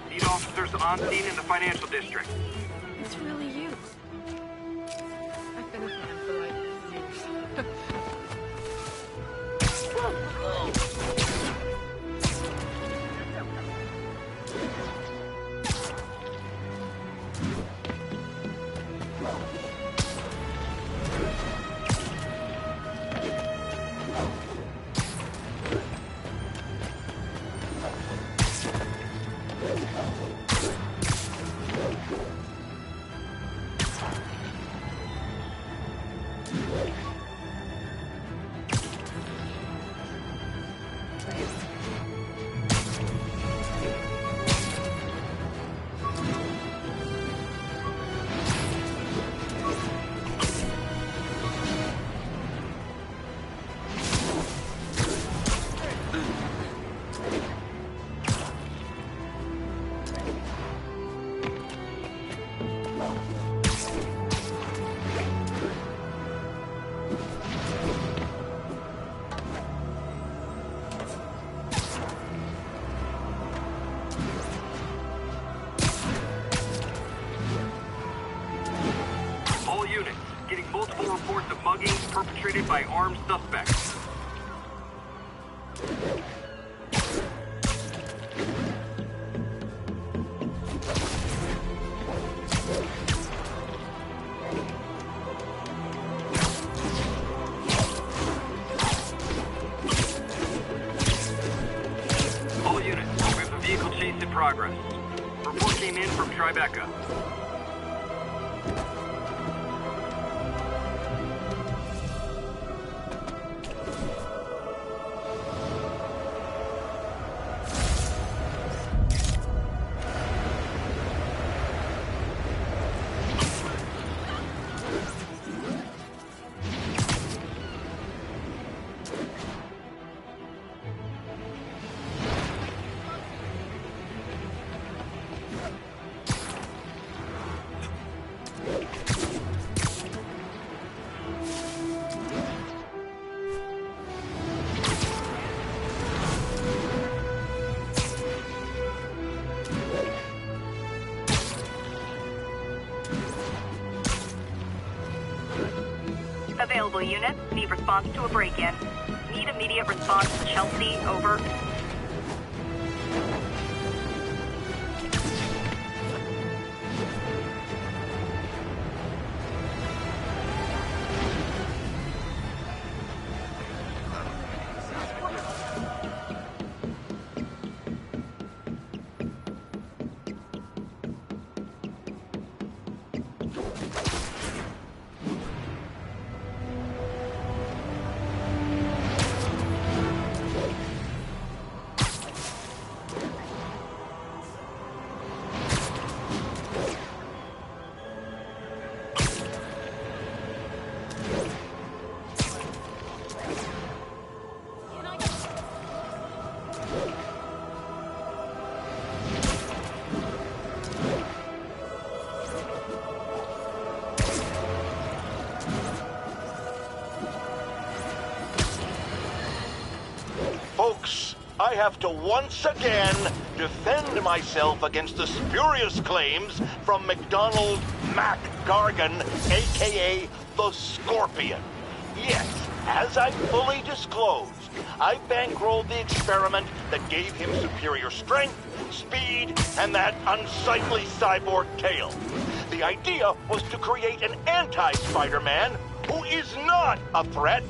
Need officers on scene in the financial district. It's really you. I've been a fan for like years. Perpetrated by armed suspects. All units, we have a vehicle chase in progress. Report came in from Tribeca. Available units, need response to a break-in. Need immediate response to Chelsea, over. Folks, I have to once again defend myself against the spurious claims from McDonald Mac Gargan, aka the Scorpion. Yes, as I fully disclosed, I bankrolled the experiment that gave him superior strength, speed, and that unsightly cyborg tail. The idea was to create an anti-Spider-Man who is not a threat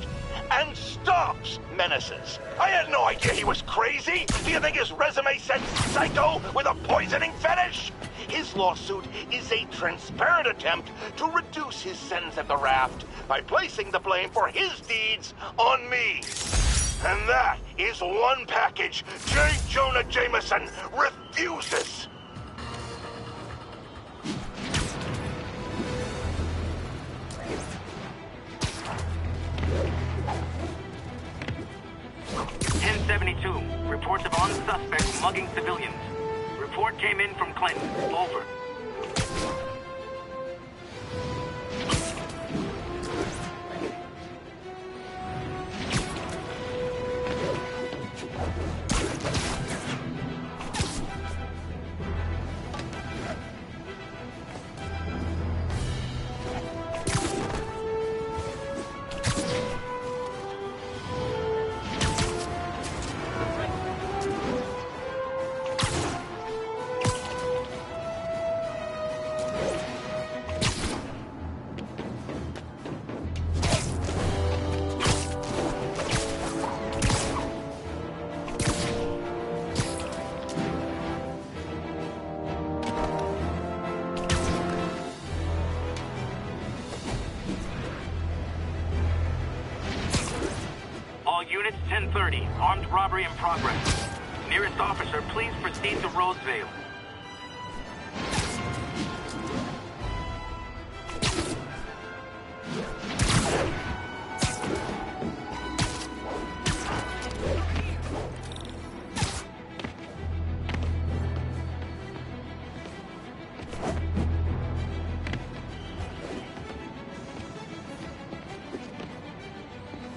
and stops menaces. I had no idea he was crazy. Do you think his resume said psycho with a poisoning fetish? His lawsuit is a transparent attempt to reduce his sentence at the raft by placing the blame for his deeds on me. And that is one package J. Jonah Jameson refuses. Reports of armed suspects mugging civilians. Report came in from Clinton. Over. Units 1030. Armed robbery in progress. Nearest officer, please proceed to Rosevale.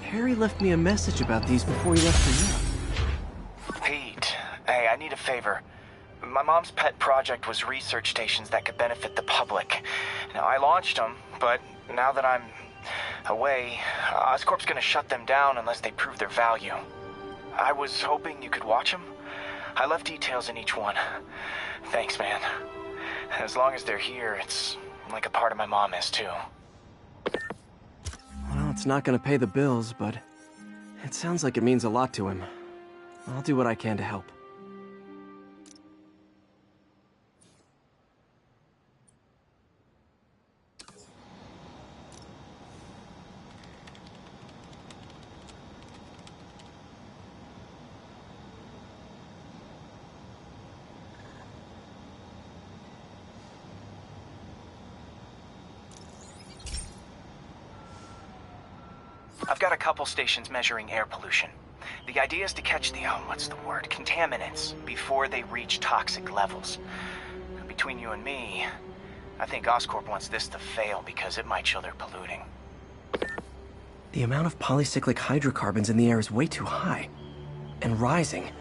Harry left me a message about these before he left for Europe. Pete, hey, I need a favor. My mom's pet project was research stations that could benefit the public. Now, I launched them, but now that I'm away, Oscorp's gonna shut them down unless they prove their value. I was hoping you could watch them. I left details in each one. Thanks, man. As long as they're here, it's like a part of my mom is, too. Well, it's not gonna pay the bills, but it sounds like it means a lot to him. I'll do what I can to help. I've got a couple stations measuring air pollution. The idea is to catch the, contaminants before they reach toxic levels. Between you and me, I think Oscorp wants this to fail because it might show they're polluting. The amount of polycyclic hydrocarbons in the air is way too high. And rising.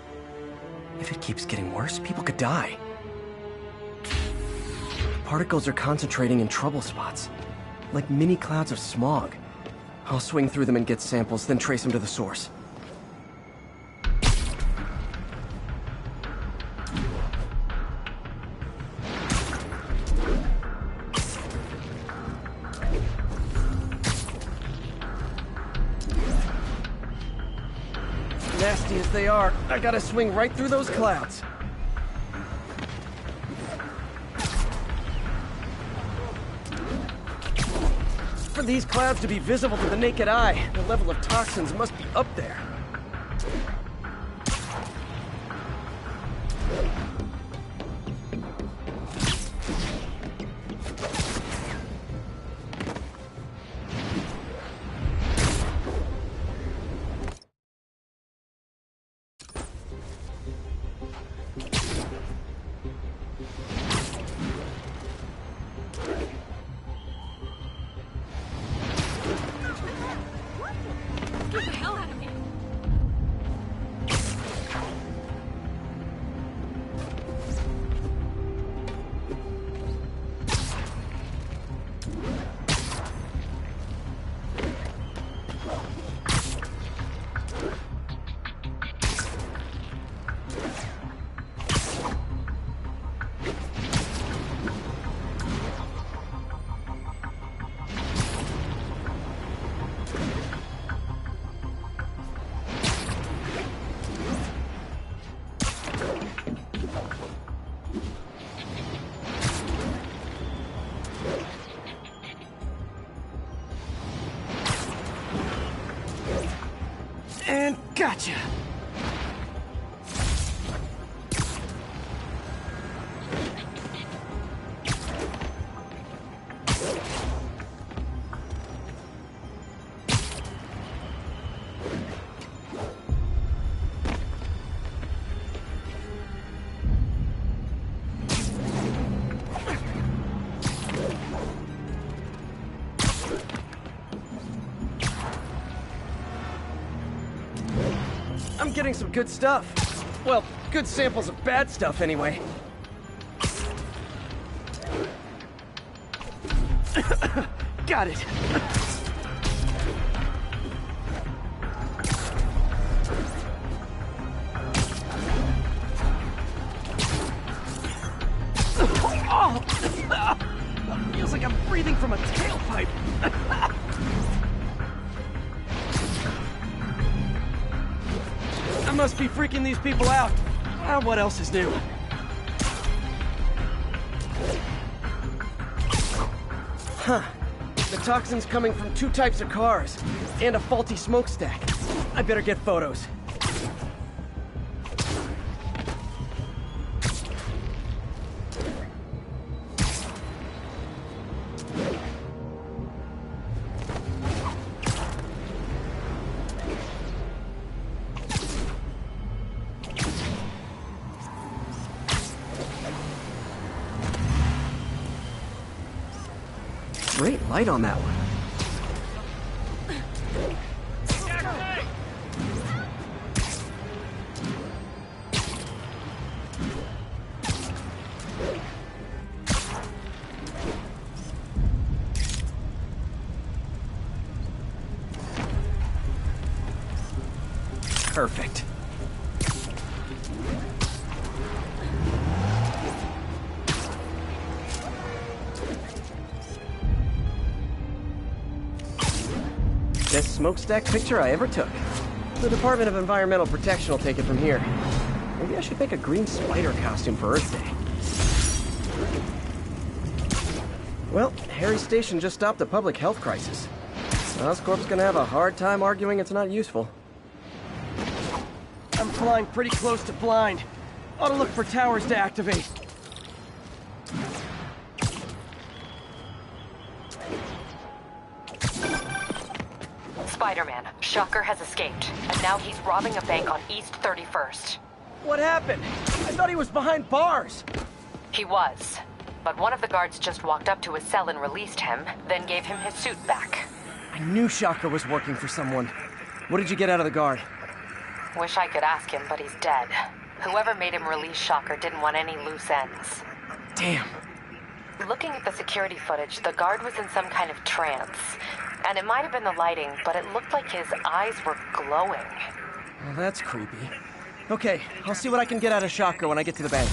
If it keeps getting worse, people could die. Particles are concentrating in trouble spots, like mini clouds of smog. I'll swing through them and get samples, then trace them to the source. Nasty as they are, I gotta swing right through those clouds. For these clouds to be visible to the naked eye, the level of toxins must be up there. Get the hell out of me! And gotcha! I'm getting some good stuff. Well, good samples of bad stuff, anyway. Got it. Oh! Feels like I'm breathing from a tailpipe. I must be freaking these people out. What else is new? Huh. The toxin's coming from two types of cars, and a faulty smokestack. I better get photos. Great light on that one. Perfect. Best smokestack picture I ever took. The Department of Environmental Protection will take it from here. Maybe I should make a green spider costume for Earth Day. Well, Harry Station just stopped a public health crisis. Oscorp's gonna have a hard time arguing it's not useful. I'm flying pretty close to blind. Ought to look for towers to activate. Spider-Man, Shocker has escaped, and now he's robbing a bank on East 31st. What happened? I thought he was behind bars. He was, but one of the guards just walked up to his cell and released him, then gave him his suit back. I knew Shocker was working for someone. What did you get out of the guard? Wish I could ask him, but he's dead. Whoever made him release Shocker didn't want any loose ends. Damn. Looking at the security footage, the guard was in some kind of trance. And it might have been the lighting, but it looked like his eyes were glowing. Well, that's creepy. Okay, I'll see what I can get out of Shocker when I get to the bank.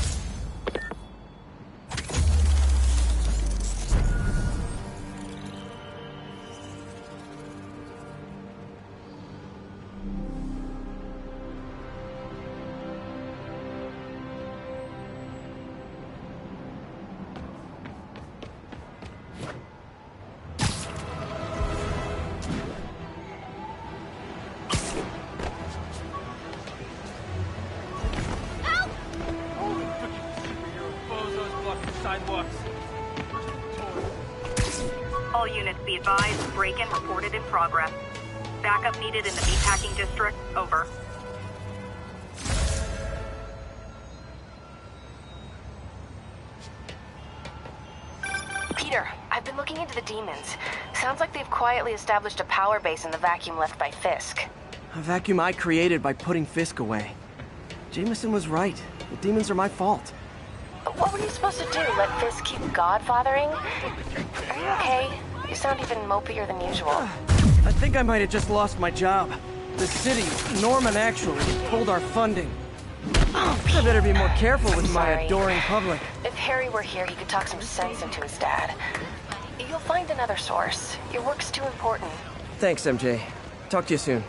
All units be advised, break-in reported in progress. Backup needed in the meatpacking district. Over. Peter, I've been looking into the demons. Sounds like they've quietly established a power base in the vacuum left by Fisk. A vacuum I created by putting Fisk away. Jameson was right. The demons are my fault. What were you supposed to do? Let Fisk keep godfathering? Are you okay? You sound even mopier than usual. I think I might have just lost my job. The city, Norman actually, pulled our funding. I better be more careful with my adoring public. If Harry were here, he could talk some sense into his dad. You'll find another source. Your work's too important. Thanks, MJ. Talk to you soon.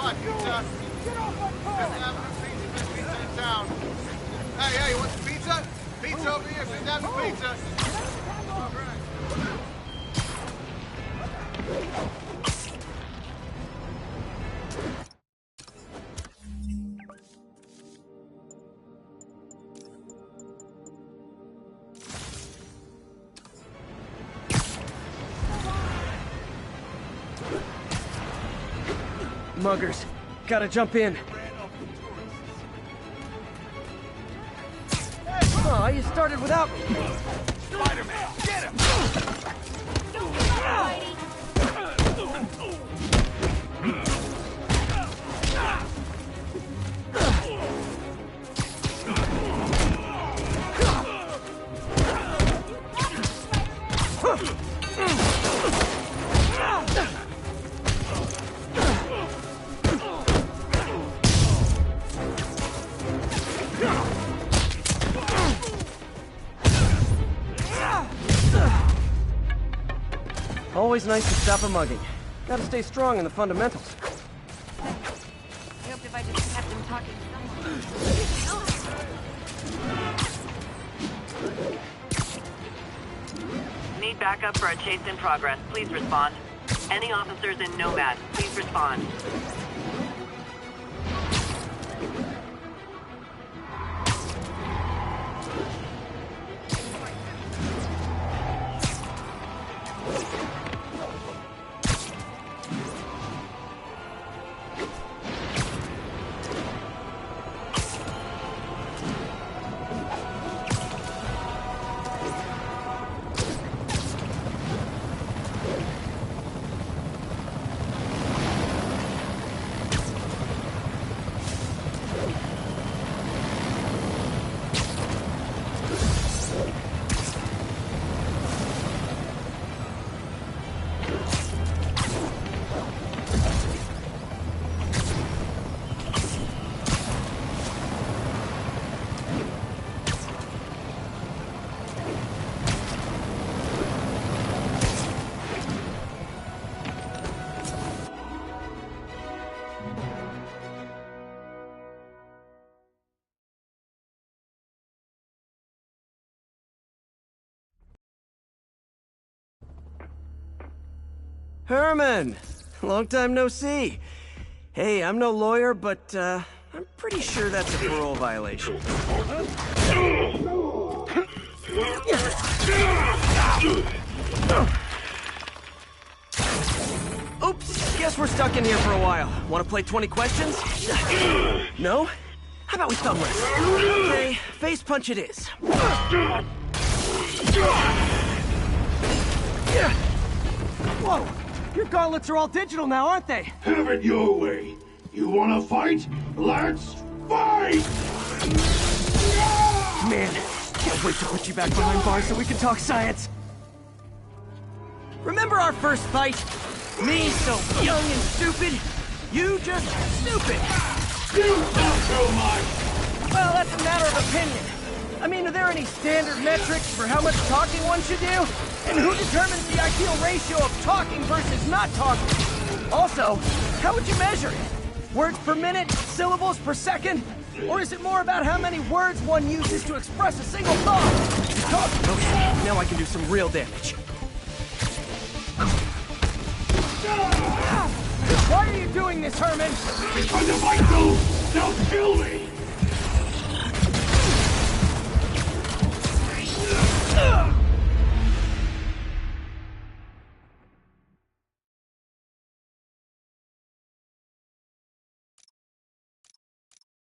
on, pizza. Get off my car. Fifth Avenue Pizza, best pizza in town. Hey, you want some pizza? Pizza over here, Fifth Avenue Pizza. All right. Muggers, gotta jump in. Oh, you started without me. Spider-Man, get him! Always nice to stop a mugging. Gotta stay strong in the fundamentals. I hoped if I just kept him talking someone. Need backup for a chase in progress. Please respond. Any officers in Nomad, please respond. Herman! Long time no see. Hey, I'm no lawyer, but, I'm pretty sure that's a parole violation. Oops, guess we're stuck in here for a while. Want to play 20 questions? No? How about we thumb wrestle? Okay, face punch it is. Whoa! Your gauntlets are all digital now, aren't they? Have it your way. You wanna fight? Let's fight! Man, can't wait to put you back behind bars so we can talk science. Remember our first fight? Me so young and stupid, you just stupid. You talk so much! Well, that's a matter of opinion. I mean, are there any standard metrics for how much talking one should do? And who determines the ideal ratio of talking versus not talking? Also, how would you measure it? Words per minute? Syllables per second? Or is it more about how many words one uses to express a single thought? Talking. Okay, now I can do some real damage. Why are you doing this, Herman? Because if I do, they'll kill me!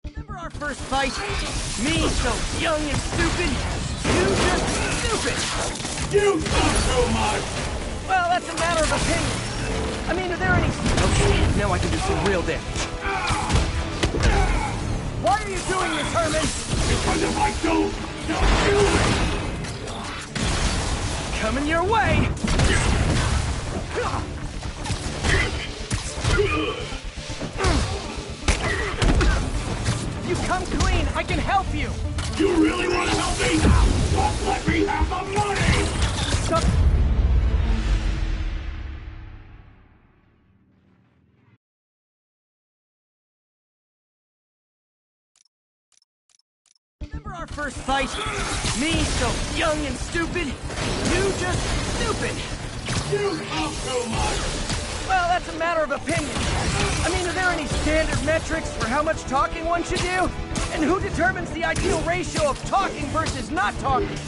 Remember our first fight? Me so young and stupid, you just stupid! You talk so much! Well, that's a matter of opinion. I mean, are there any... Okay, now I can do some real damage. Why are you doing this, Herman? Because if I don't, they'll kill me! Coming your way! You come clean, I can help you! You really want to help me? Don't let me have the money! Stop! Remember our first fight? Me, so young and stupid. You just stupid. You talk too much. Well, that's a matter of opinion. I mean, are there any standard metrics for how much talking one should do? And who determines the ideal ratio of talking versus not talking?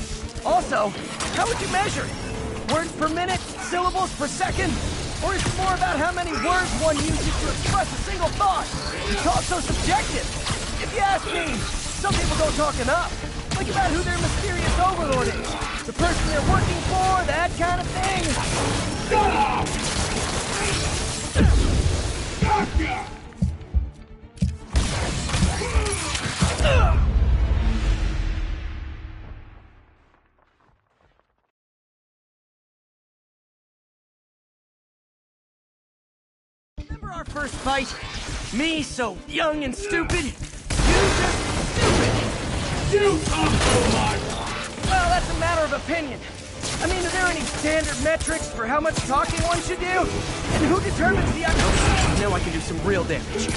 Also, how would you measure it? Words per minute? Syllables per second? Or is it more about how many words one uses to express a single thought? It's also subjective. If you ask me, some people don't talk enough. Think about who their mysterious overlord is. The person they're working for, that kind of thing. Shut up! Gotcha! Remember our first fight? Me, so young and stupid. You just stupid. You talk too much. Well, that's a matter of opinion. I mean, are there any standard metrics for how much talking one should do? And who determines the... Now I can do some real damage.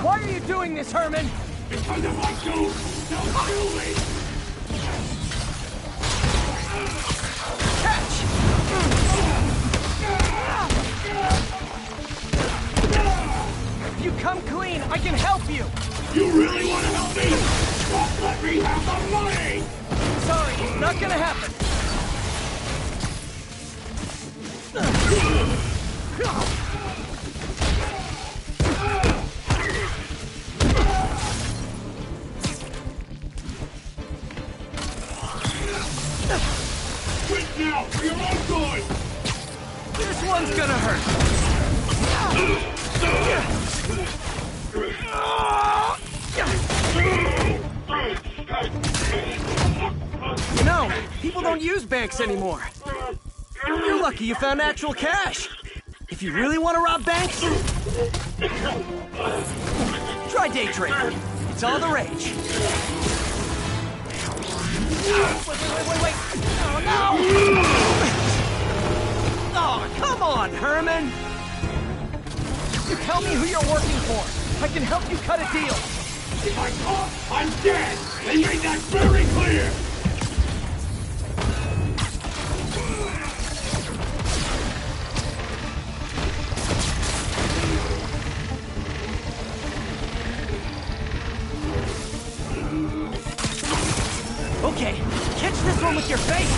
Why are you doing this, Herman? Because if I don't kill me. Catch! If you come clean, I can help you! You really want to help me? Just let me have the money! Sorry, it's not gonna happen. Quit now, for your own good! This one's gonna hurt. You know, people don't use banks anymore. You're lucky you found actual cash. If you really want to rob banks, try day trading. It's all the rage. Wait. Oh, no! Oh, come on, Herman! You tell me who you're working for. I can help you cut a deal. If I talk, I'm dead! They made that very clear! Okay, catch this one with your face!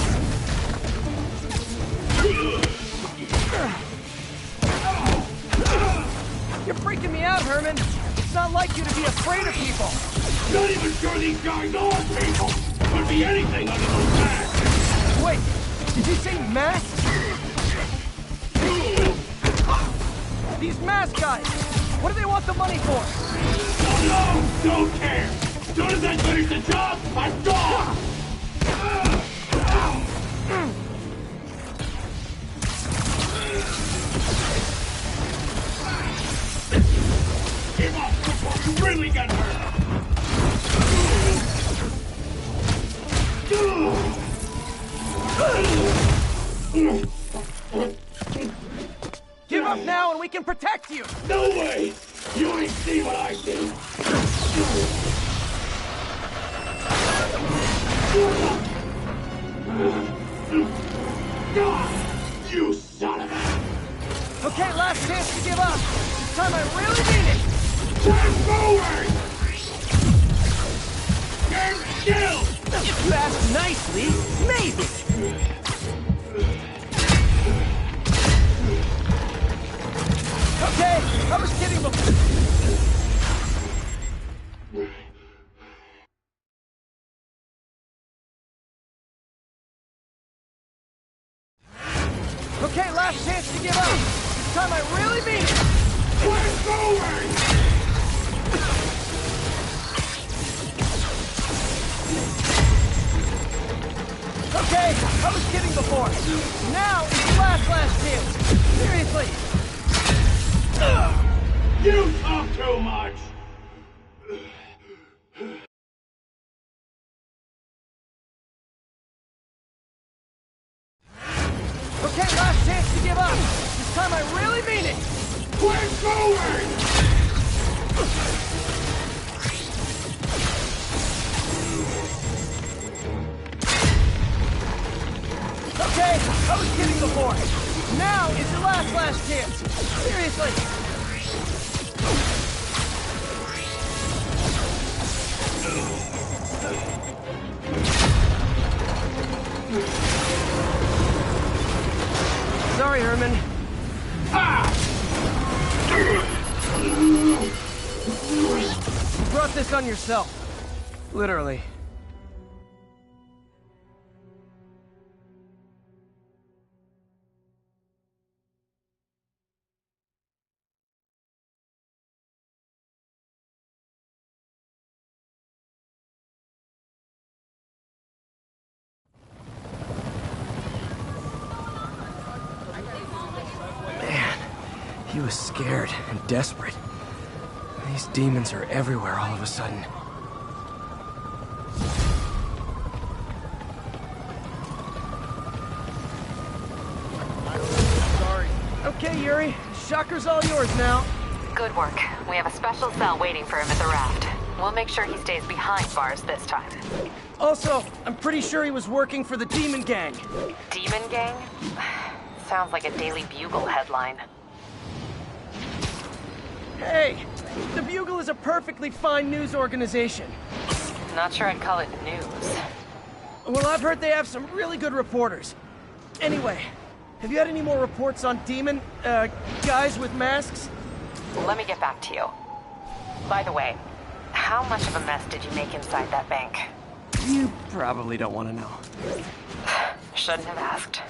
You're freaking me out, Herman. It's not like you to be afraid of people. Not even sure these guys are people! Could be anything under those masks! Wait, did you say masks? These mask guys! What do they want the money for? Don't know! Don't care! As soon as I finish the job, I'm gone! Give up before you really get hurt! Give up now and we can protect you! No way! You ain't see what I see! You son of a... Okay, last chance to give up. This time I really mean it! Turn forward! Stand still! If you ask nicely, maybe! Okay, I was kidding before. Okay, last chance to give up. This time I really mean it. Turn forward! Okay, I was kidding before. Now is the last chance. Seriously. You talk too much! Okay, last chance to give up. This time I really mean it. Quit forward! this on yourself. Literally. He was scared and desperate. These demons are everywhere all of a sudden. Sorry. Okay, Yuri. Shocker's all yours now. Good work. We have a special cell waiting for him at the raft. We'll make sure he stays behind bars this time. Also, I'm pretty sure he was working for the Demon Gang. Demon Gang? Sounds like a Daily Bugle headline. Hey, the Bugle is a perfectly fine news organization. Not sure I'd call it news. Well, I've heard they have some really good reporters. Anyway, have you had any more reports on demon, guys with masks? Let me get back to you. By the way, how much of a mess did you make inside that bank? You probably don't want to know. Shouldn't have asked.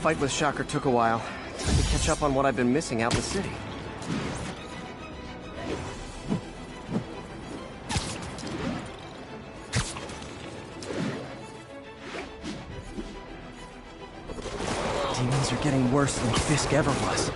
Fight with Shocker took a while. Time to catch up on what I've been missing out in the city. Demons are getting worse than Fisk ever was.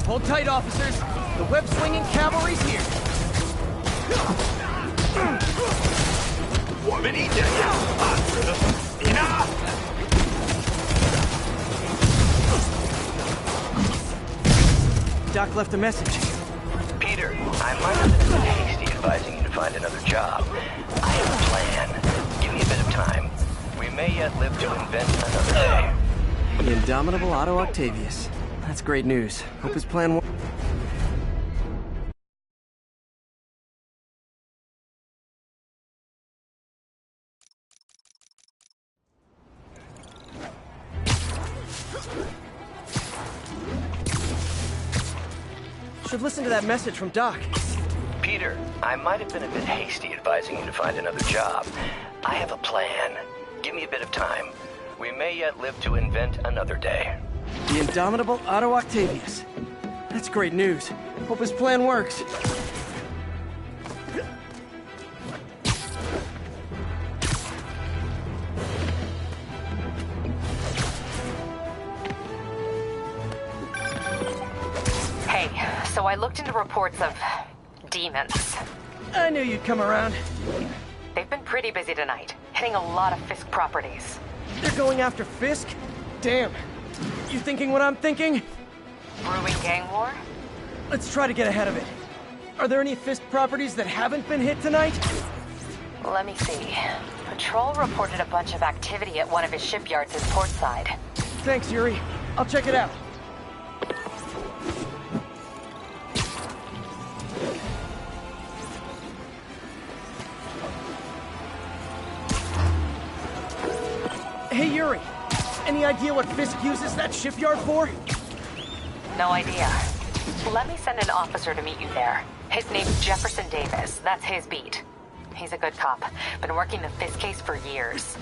Hold tight, officers. The web-swinging cavalry's here. Doc left a message. Peter, I might have been a bit hasty advising you to find another job. I have a plan. Give me a bit of time. We may yet live to invent another day. The indomitable Otto Octavius. That's great news. Hope his plan works. Should listen to that message from Doc. Peter, I might have been a bit hasty advising you to find another job. I have a plan. Give me a bit of time. We may yet live to invent another day. The indomitable Otto Octavius. That's great news. Hope his plan works. Hey, so I looked into reports of demons. I knew you'd come around. They've been pretty busy tonight, hitting a lot of Fisk properties. They're going after Fisk? Damn. You thinking what I'm thinking? Brewing gang war? Let's try to get ahead of it. Are there any Fisk properties that haven't been hit tonight? Let me see. Patrol reported a bunch of activity at one of his shipyards in Portside. Thanks, Yuri. I'll check it out. Hey, Yuri. Any idea what Fisk uses that shipyard for? No idea. Let me send an officer to meet you there. His name's Jefferson Davis. That's his beat. He's a good cop. Been working the Fisk case for years.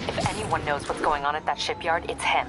If anyone knows what's going on at that shipyard, it's him.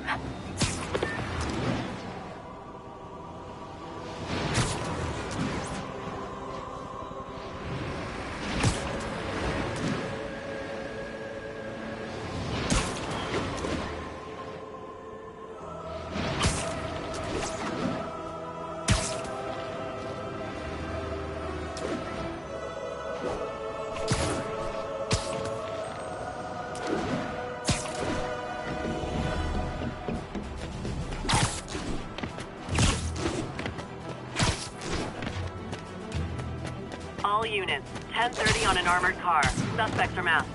All units, 10:30 on an armored car. Suspects are masked.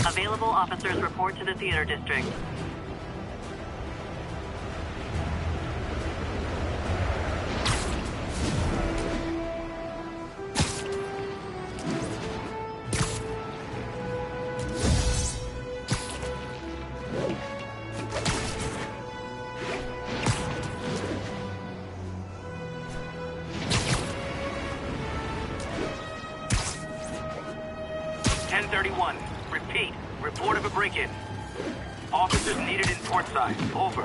Available officers report to the theater district. 1031. Repeat, report of a break-in. Officers needed in portside. Over.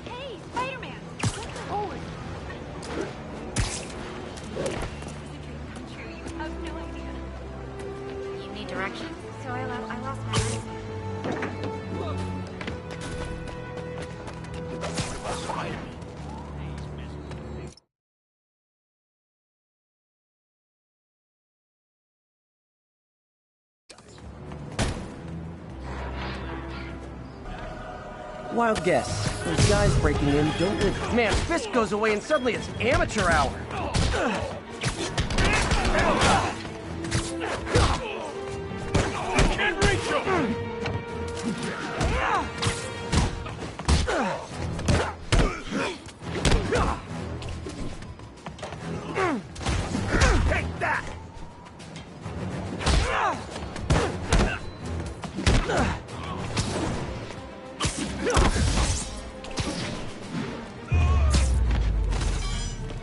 Hey, Spider-Man! Look forward! You have no idea. You need directions? So I lost my license. Wild guess. Those guys breaking in don't live. Man, Fisk goes away and suddenly it's amateur hour. Can't reach him! Take that!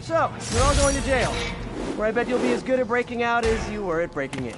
So, you're all going to jail. Where I bet you'll be as good at breaking out as you were at breaking in.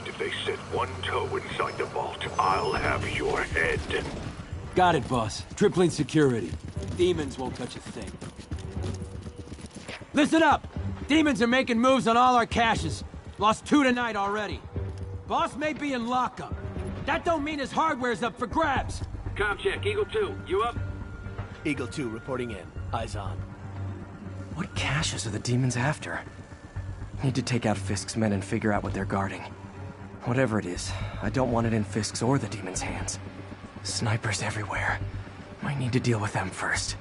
If they set one toe inside the vault, I'll have your head. Got it, boss. Tripling security. Demons won't touch a thing. Listen up! Demons are making moves on all our caches. Lost 2 tonight already. Boss may be in lockup. That don't mean his hardware's up for grabs. Com check, Eagle 2, you up? Eagle 2 reporting in. Eyes on. What caches are the demons after? Need to take out Fisk's men and figure out what they're guarding. Whatever it is, I don't want it in Fisk's or the demons' hands. Snipers everywhere. Might need to deal with them first.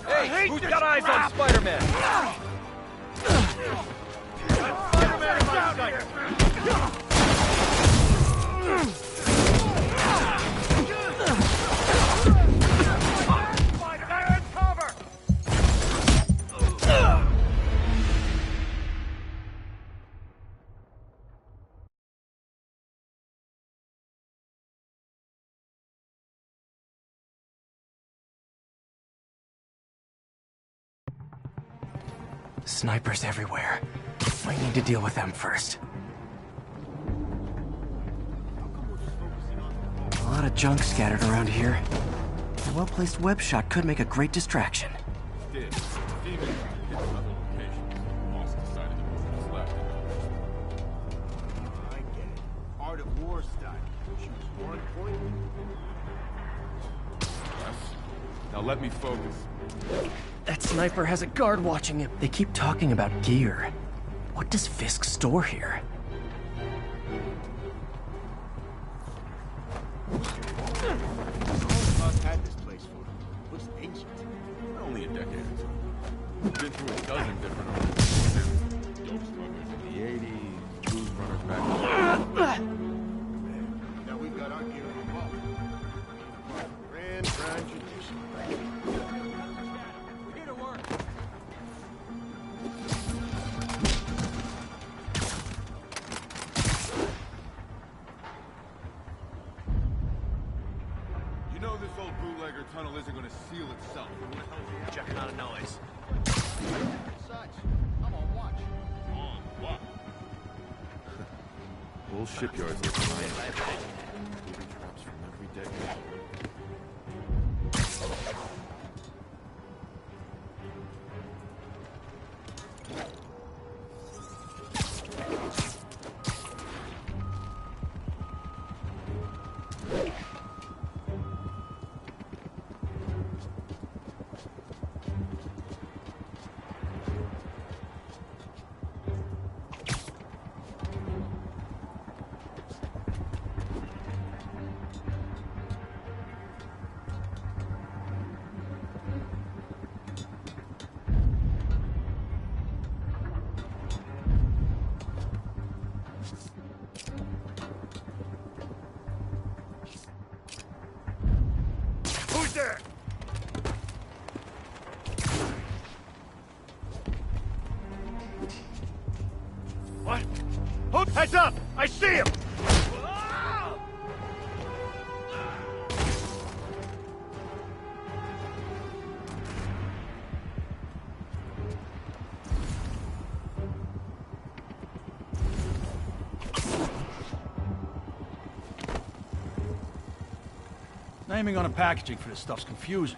Hey, who's got eyes on Spider-Man? Snipers everywhere. Might need to deal with them first. A lot of junk scattered around here. A well-placed web shot could make a great distraction. Art of War style. Choose one point. Now let me focus. That sniper has a guard watching him. They keep talking about gear. What does Fisk store here? Had this place for him. Looks ancient. Only a decade or two. Been through a dozen different owners. Dope smugglers in the 80s, booze runners back in the Now we've got our gear in the vault. tunnel isn't gonna seal itself. Checking on a noise. Such. I'm on watch. On what? Whole shipyard's looking like booby traps from every decade. Who's there? What? Oh, heads up! I see him! Naming on the packaging for this stuff's confusing.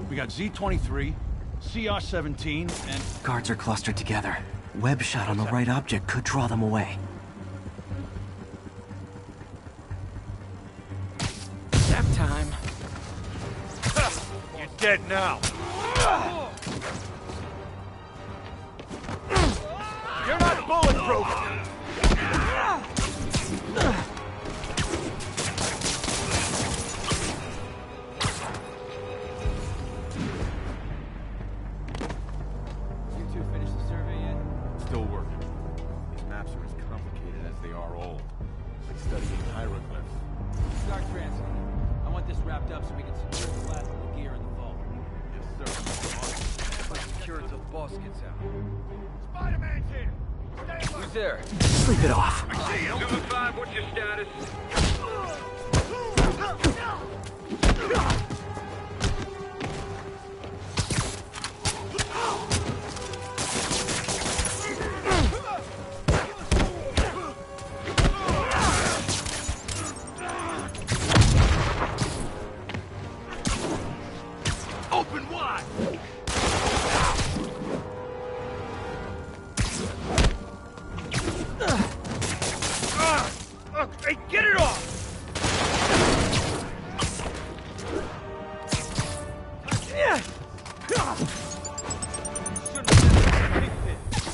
We got Z-23, CR-17, and... Guards are clustered together. Web shot on the right object could draw them away. Nap time. You're dead now. You're not bulletproof! Still working. These maps are as complicated as they are old. It's like studying hieroglyphs. Start translating. I want this wrapped up so we can secure the last of the gear in the vault. Yes, sir. Let's secure it till the boss gets out. Spider-Man's here! Who's there? Sleep it off. Number 5, what's your status? Open wide! Hey, get it off!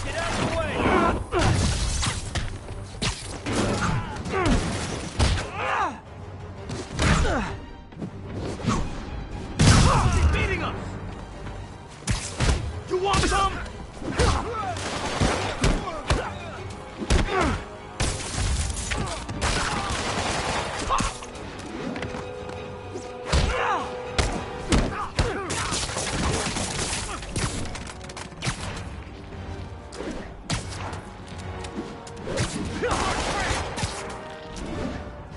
Get out of the way! He's beating us! You want some?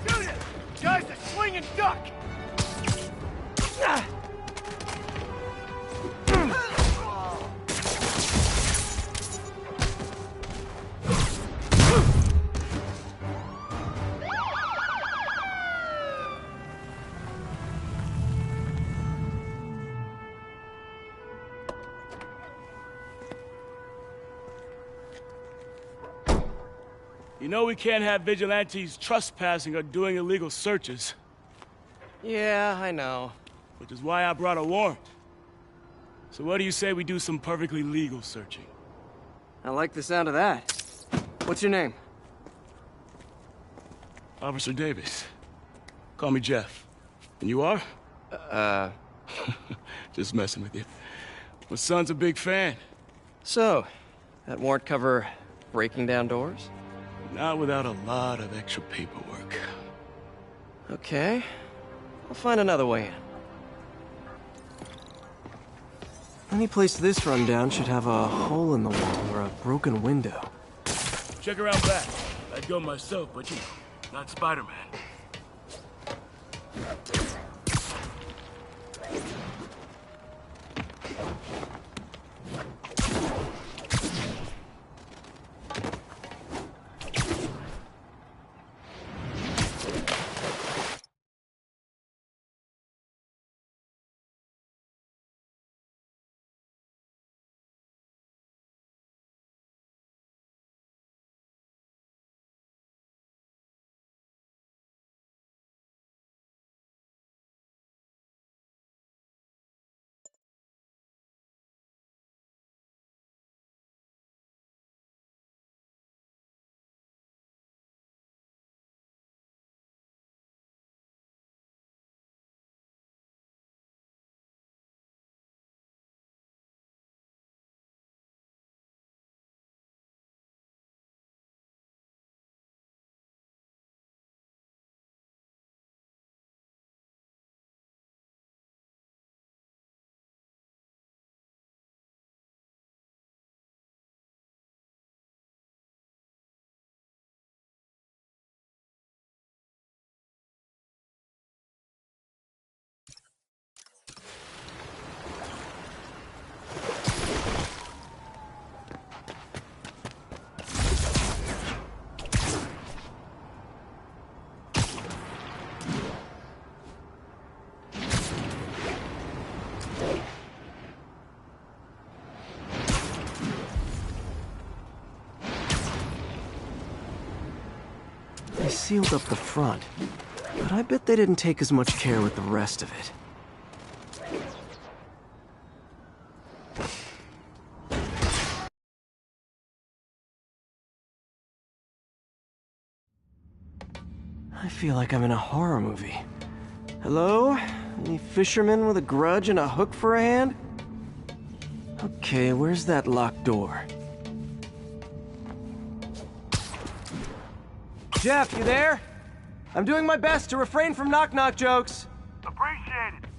Shoot it! Guys, a swing and duck! You know we can't have vigilantes trespassing or doing illegal searches. Yeah, I know. Which is why I brought a warrant. So what do you say we do some perfectly legal searching? I like the sound of that. What's your name? Officer Davis. Call me Jeff. And you are? Just messing with you. My son's a big fan. So, that warrant cover breaking down doors? Not without a lot of extra paperwork. Okay. I'll find another way in. Any place this rundown should have a hole in the wall or a broken window. Check around back. I'd go myself, but you know, not Spider-Man. They sealed up the front, but I bet they didn't take as much care with the rest of it. I feel like I'm in a horror movie. Hello? Any fisherman with a grudge and a hook for a hand? Okay, where's that locked door? Jeff, you there? I'm doing my best to refrain from knock-knock jokes. Appreciate it.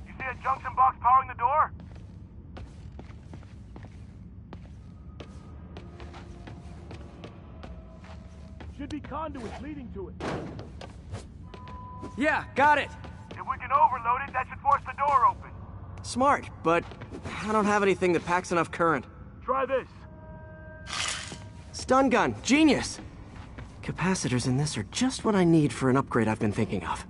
You see a junction box powering the door? Should be conduits leading to it. Yeah, got it. If we can overload it, that should force the door open. Smart, but I don't have anything that packs enough current. Try this. Stun gun, genius! Capacitors in this are just what I need for an upgrade I've been thinking of.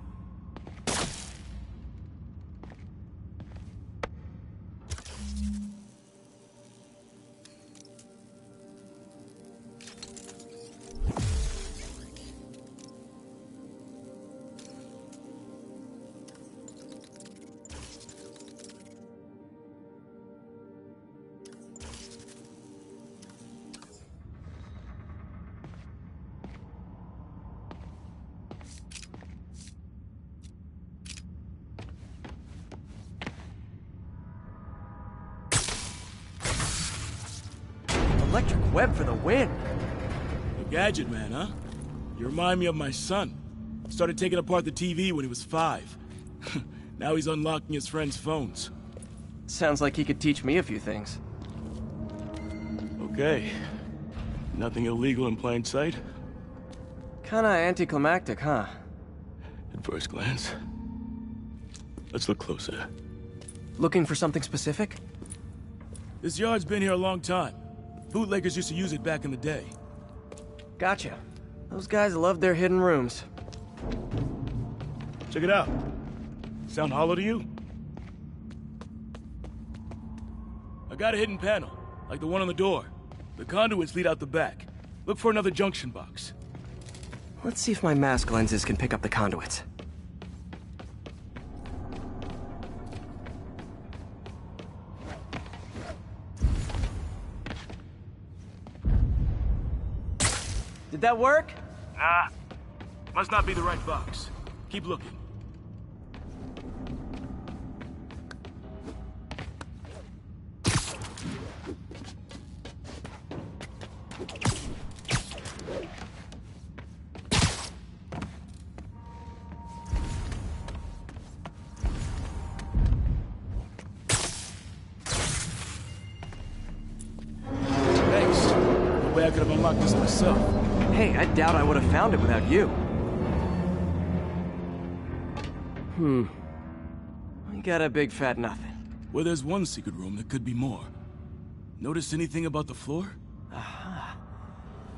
Electric web for the win. A gadget man, huh? You remind me of my son. Started taking apart the TV when he was 5. Now he's unlocking his friends' phones. Sounds like he could teach me a few things. Okay. Nothing illegal in plain sight? Kinda anticlimactic, huh? At first glance. Let's look closer. Looking for something specific? This yard's been here a long time. Bootleggers used to use it back in the day. Gotcha. Those guys loved their hidden rooms. Check it out. Sound hollow to you? I got a hidden panel, like the one on the door. The conduits lead out the back. Look for another junction box. Let's see if my mask lenses can pick up the conduits. Did that work? Nah. Must not be the right box. Keep looking. Thanks. No way I could have unlocked this myself. Hey, I doubt I would have found it without you. We got a big fat nothing. Well, there's one secret room, there could be more. Notice anything about the floor? Aha.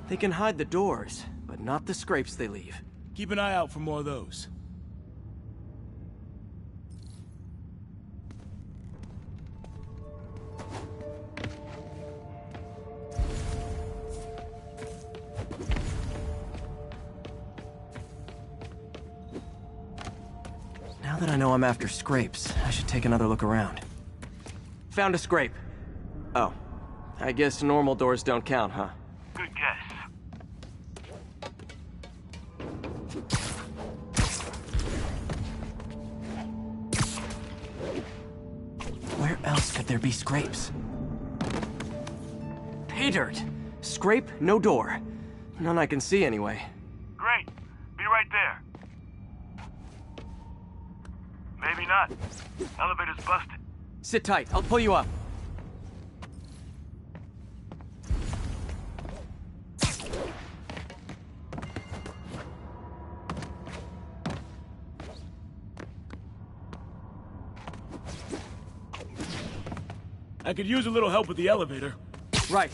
They can hide the doors, but not the scrapes they leave. Keep an eye out for more of those. Now that I know I'm after scrapes, I should take another look around. Found a scrape. Oh. I guess normal doors don't count, huh? Good guess. Where else could there be scrapes? Pay dirt! Scrape, no door. None I can see anyway. Great. Be right there. Maybe not. Elevator's busted. Sit tight, I'll pull you up. I could use a little help with the elevator. Right.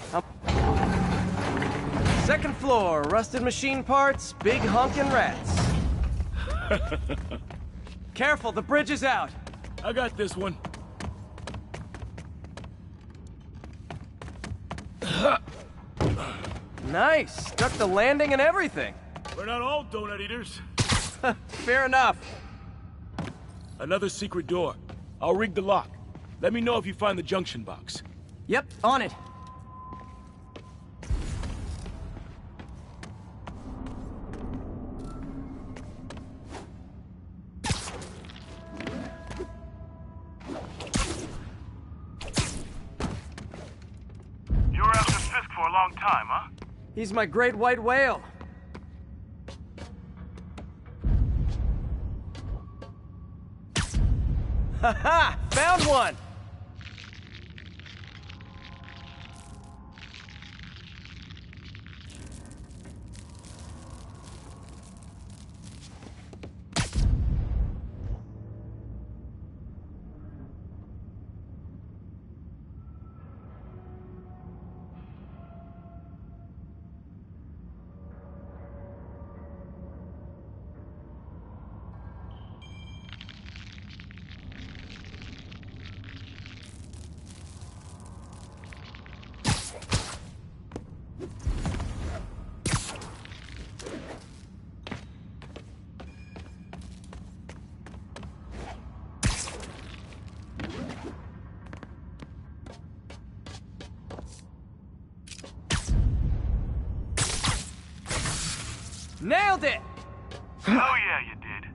Second floor, rusted machine parts, big honkin' rats. Careful, the bridge is out. I got this one. Nice, stuck the landing and everything. We're not all donut eaters. Fair enough. Another secret door. I'll rig the lock. Let me know if you find the junction box. Yep, on it. You were after Fisk for a long time, huh? He's my great white whale. Ha-ha! Found one! Nailed it! Oh yeah, you did.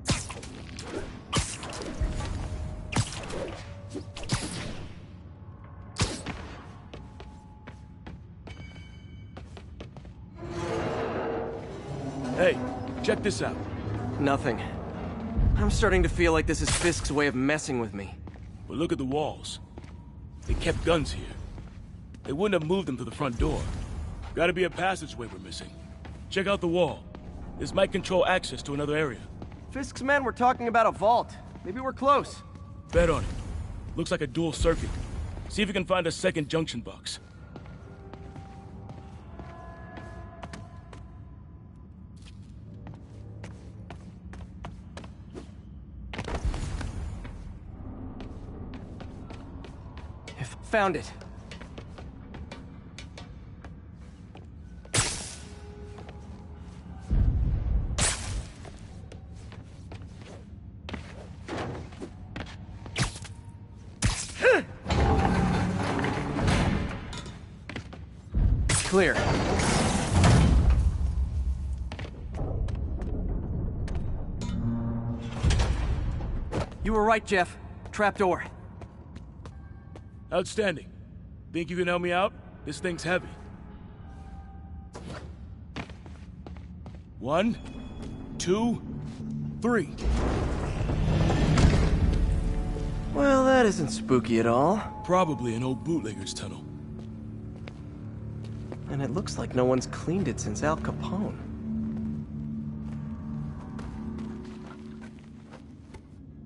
Hey, check this out. Nothing. I'm starting to feel like this is Fisk's way of messing with me. But look at the walls. They kept guns here. They wouldn't have moved them to the front door. Gotta be a passageway we're missing. Check out the wall. This might control access to another area. Fisk's men were talking about a vault. Maybe we're close. Bet on it. Looks like a dual circuit. See if you can find a second junction box. Found it. Clear. You were right, Jeff. Trapdoor. Outstanding. Think you can help me out? This thing's heavy. 1, 2, 3. Well, that isn't spooky at all. Probably an old bootlegger's tunnel. And it looks like no one's cleaned it since Al Capone.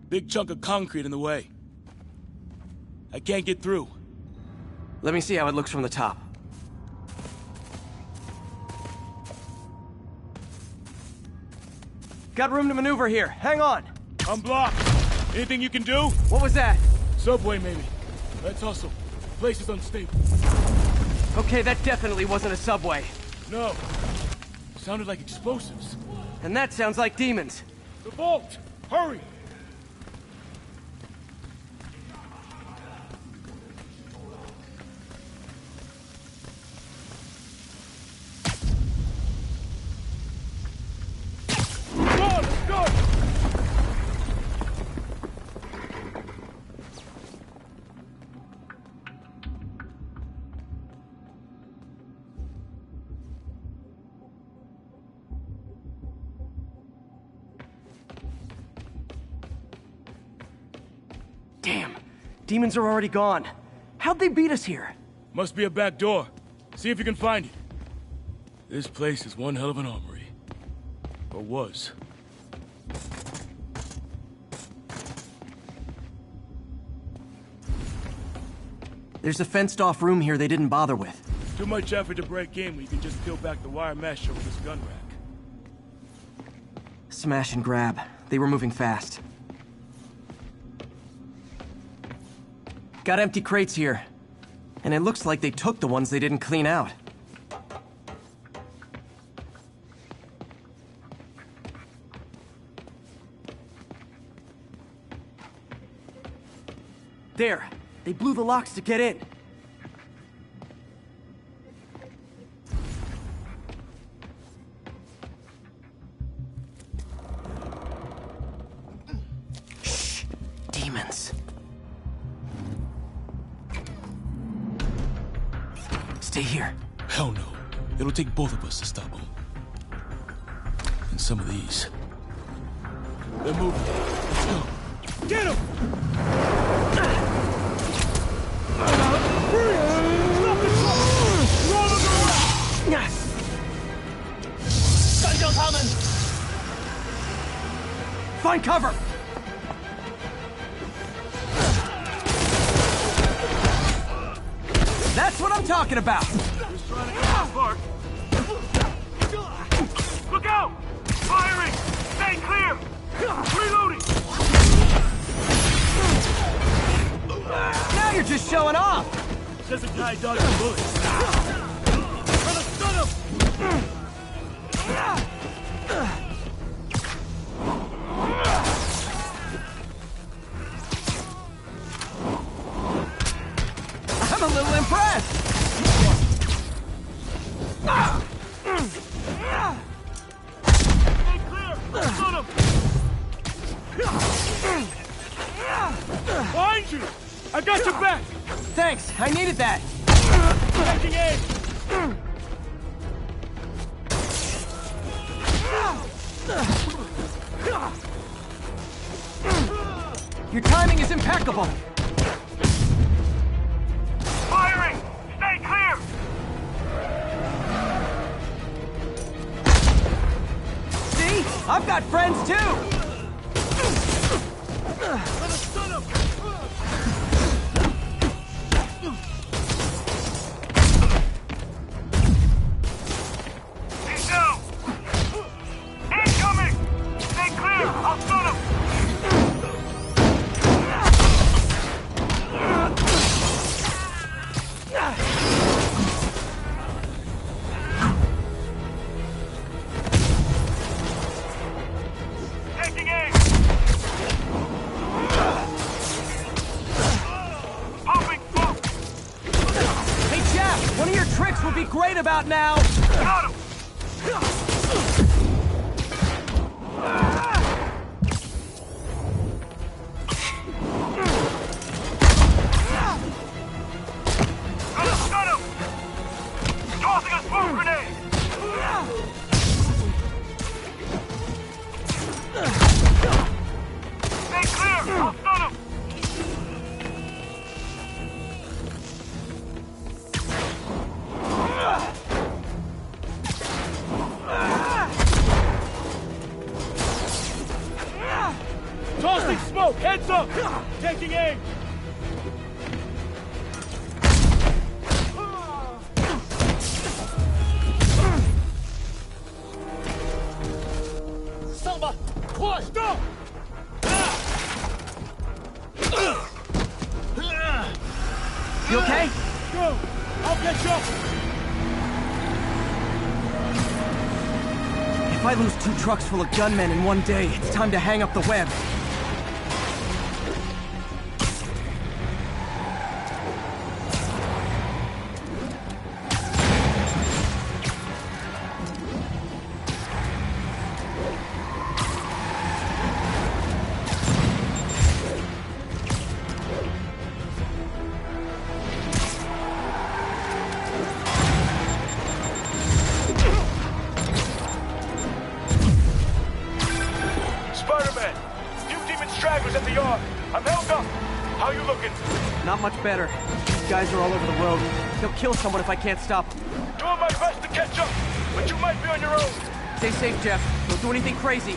Big chunk of concrete in the way. I can't get through. Let me see how it looks from the top. Got room to maneuver here. Hang on. I'm blocked. Anything you can do? What was that? Subway, maybe. Let's hustle. Place is unstable. Okay, that definitely wasn't a subway. No. Sounded like explosives. And that sounds like demons. The vault! Hurry! Damn. Demons are already gone. How'd they beat us here? Must be a back door. See if you can find it. This place is one hell of an armory. Or was. There's a fenced-off room here they didn't bother with. Too much effort to break in when you can just peel back the wire mesh over this gun rack. Smash and grab. They were moving fast. Got empty crates here. And it looks like they took the ones they didn't clean out. There. They blew the locks to get in. Shh. Demons. Stay here. Hell no. It'll take both of us to stop them. And some of these. They're moving. Let's go. Get him! Stop the truck! Roll him around! Gun coming! Find cover! That's what I'm talking about! Just trying to get off Park. Look out! Firing! Stay clear! Reloading! Now you're just showing off! Says a guy dodged the bullets. Trying to stun him! I'm a little impressed! Stay clear! Stun him! Behind you! I got your back! Thanks, I needed that! Taking aim! Your timing is impeccable! Firing! Stay clear! See? I've got friends too! He's down! Incoming! Stay clear! I'll stun him! Taking aim! Pumping smoke! Hey, Jeff, one of your tricks would be great about now! Got him! Got him! Tossing a smoke grenade! Stay clear! I'll stun him! Tossing smoke! Heads up! Taking aim! Samba! What? Stop! You okay? Go! I'll get you! If I lose 2 trucks full of gunmen in one day, it's time to hang up the web. Spider-Man! New demon stragglers at the yard. I'm held up. How you looking? Not much better. These guys are all over the road. They'll kill someone if I can't stop them. Doing my best to catch up, but you might be on your own. Stay safe, Jeff. Don't do anything crazy.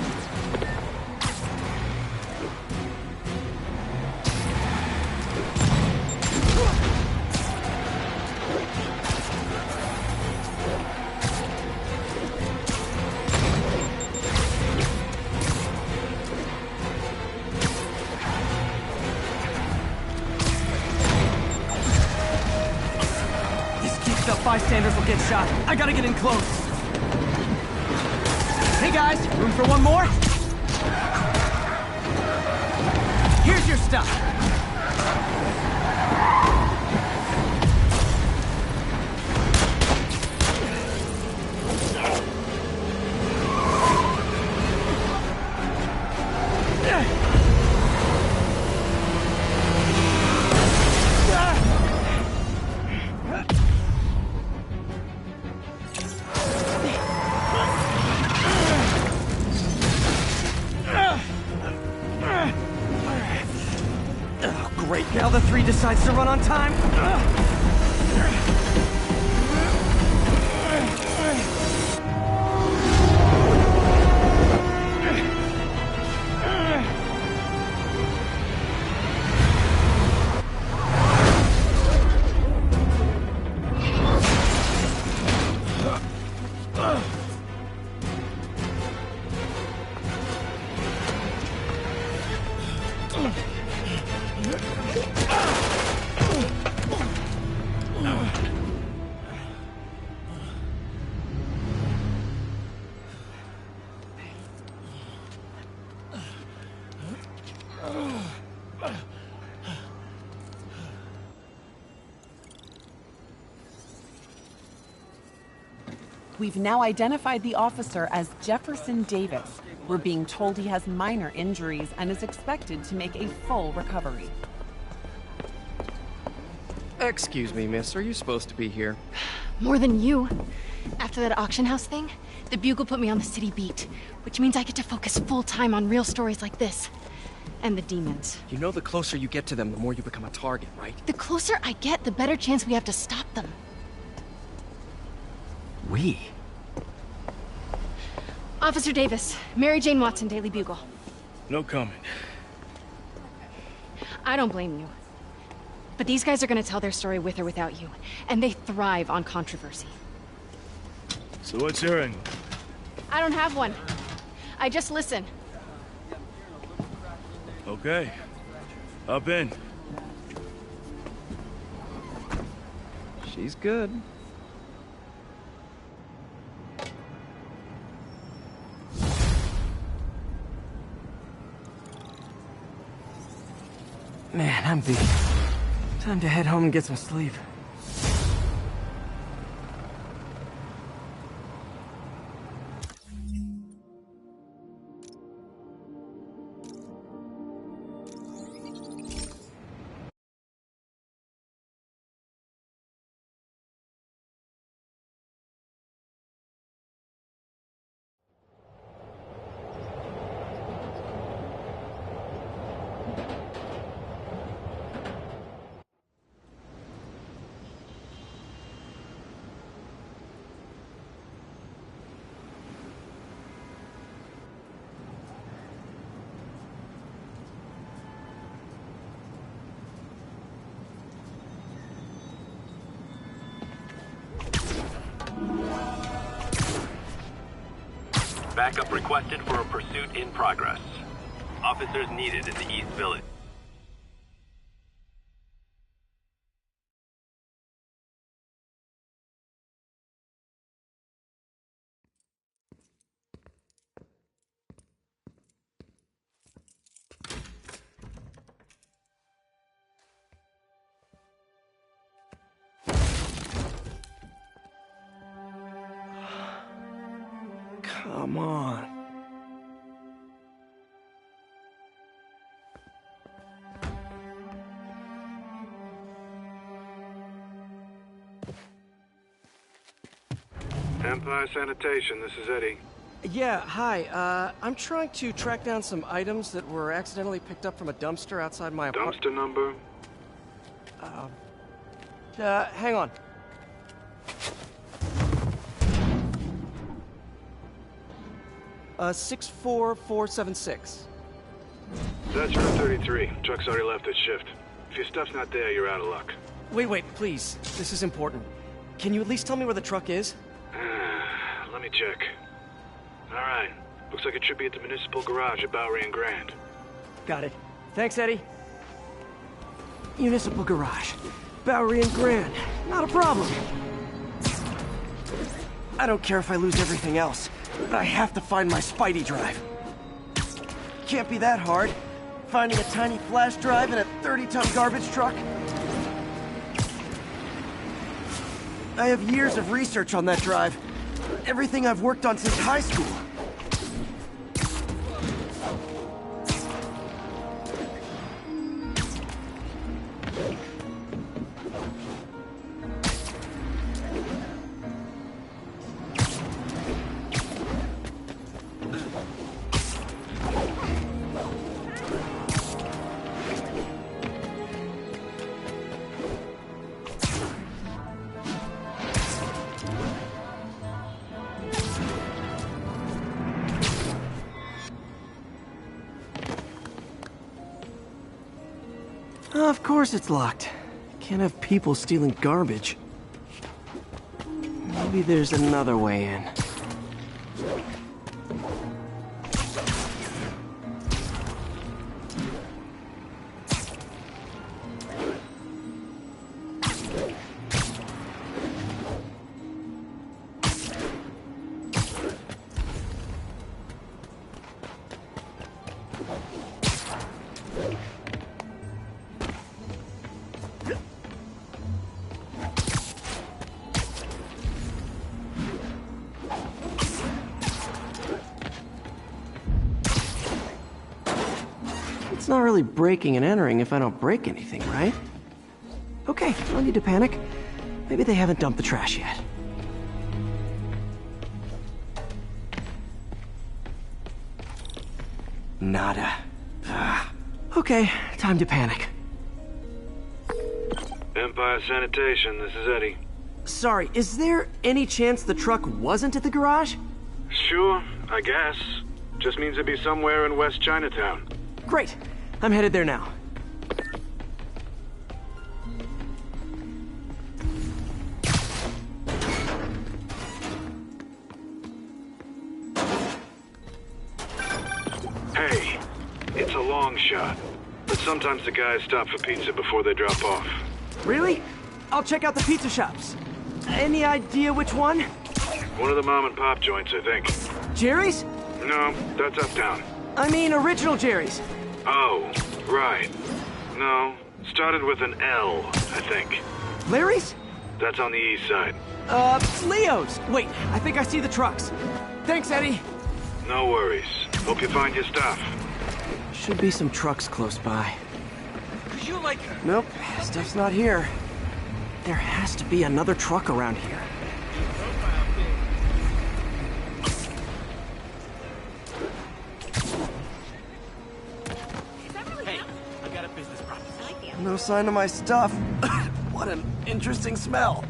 Bystanders will get shot. I gotta get in close. Hey guys, room for one more? Here's your stuff. other three decides to run on time. We've now identified the officer as Jefferson Davis. We're being told he has minor injuries and is expected to make a full recovery. Excuse me, miss. Are you supposed to be here? More than you. After that auction house thing, the Bugle put me on the city beat, which means I get to focus full-time on real stories like this. And the demons. You know the closer you get to them, the more you become a target, right? The closer I get, the better chance we have to stop them. We? Officer Davis, Mary Jane Watson, Daily Bugle. No comment. I don't blame you. But these guys are gonna tell their story with or without you, and they thrive on controversy. So what's your angle? I don't have one. I just listen. Okay. Up in. She's good. Man, I'm beat. Time to head home and get some sleep. Backup requested for a pursuit in progress. Officers needed in the East Village. Come on. Empire Sanitation, this is Eddie. Yeah, hi. I'm trying to track down some items that were accidentally picked up from a dumpster outside my apartment. Dumpster number? Hang on. Uh, 64476. That's room 33. Truck's already left its shift. If your stuff's not there, you're out of luck. Wait, please. This is important. Can you at least tell me where the truck is? Let me check. Alright. Looks like it should be at the municipal garage at Bowery and Grand. Got it. Thanks, Eddie. Municipal garage. Bowery and Grand. Not a problem. I don't care if I lose everything else, but I have to find my Spidey drive. Can't be that hard. Finding a tiny flash drive in a 30-ton garbage truck. I have years of research on that drive. Everything I've worked on since high school. Of course it's locked. Can't have people stealing garbage. Maybe there's another way in. It's not really breaking and entering if I don't break anything, right? Okay, no need to panic. Maybe they haven't dumped the trash yet. Nada. Okay, time to panic. Empire Sanitation, this is Eddie. Sorry, is there any chance the truck wasn't at the garage? Sure, I guess. Just means it'd be somewhere in West Chinatown. Great. I'm headed there now. Hey, it's a long shot, but sometimes the guys stop for pizza before they drop off. Really? I'll check out the pizza shops. Any idea which one? One of the mom and pop joints, I think. Jerry's? No, that's uptown. I mean original Jerry's. Oh, right. No, started with an L, I think. Larry's? That's on the east side. Leo's! Wait, I think I see the trucks. Thanks, Eddie. No worries. Hope you find your stuff. Should be some trucks close by. Could you, like... Nope, stuff's not here. There has to be another truck around here. Hey, I got a business proposition. No sign of my stuff. What an interesting smell.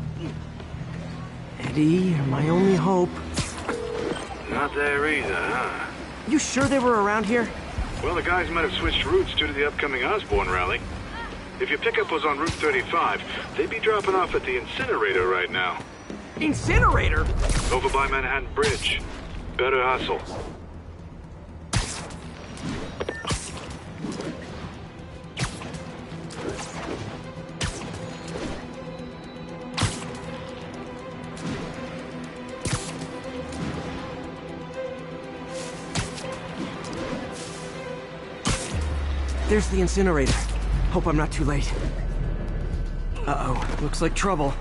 Eddie, you're my only hope. Not there either, huh? You sure they were around here? Well, the guys might have switched routes due to the upcoming Osborn rally. If your pickup was on Route 35, they'd be dropping off at the incinerator right now. Incinerator? Over by Manhattan Bridge. Better hustle. There's the incinerator. Hope I'm not too late. Uh-oh, looks like trouble.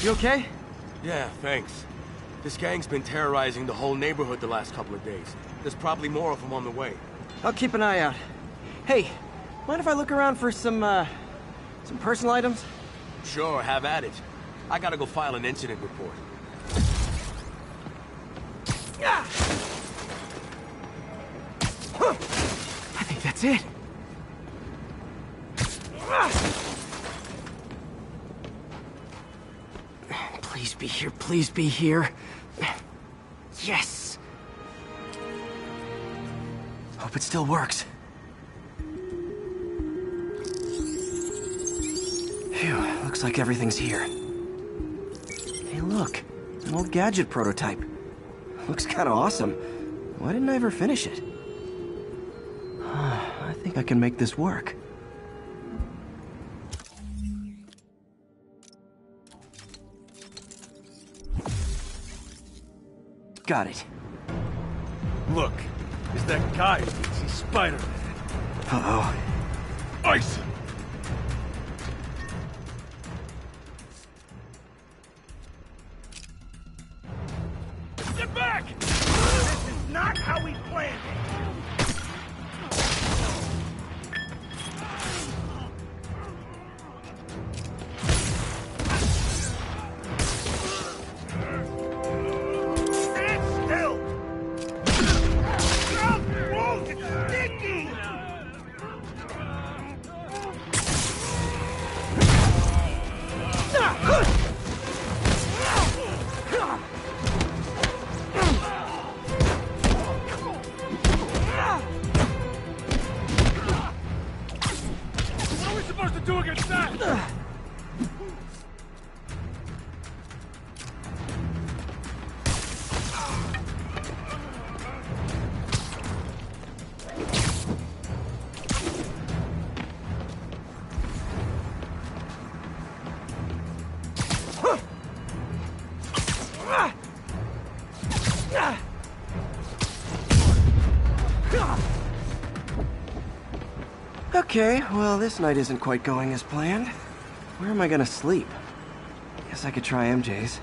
You okay? Yeah, thanks. This gang's been terrorizing the whole neighborhood the last couple of days. There's probably more of them on the way. I'll keep an eye out. Hey, mind if I look around for some personal items? Sure, have at it. I gotta go file an incident report. I think that's it. Please be here, please be here. Yes! Hope it still works. Phew, looks like everything's here. Hey look, an old gadget prototype. Looks kinda awesome. Why didn't I ever finish it? I think I can make this work. Got it. Look, it's that guy who thinks he's Spider-Man. Uh-oh. Ice him! Get back! This is not how we planned it! Okay, well, this night isn't quite going as planned. Where am I gonna sleep? Guess I could try MJ's.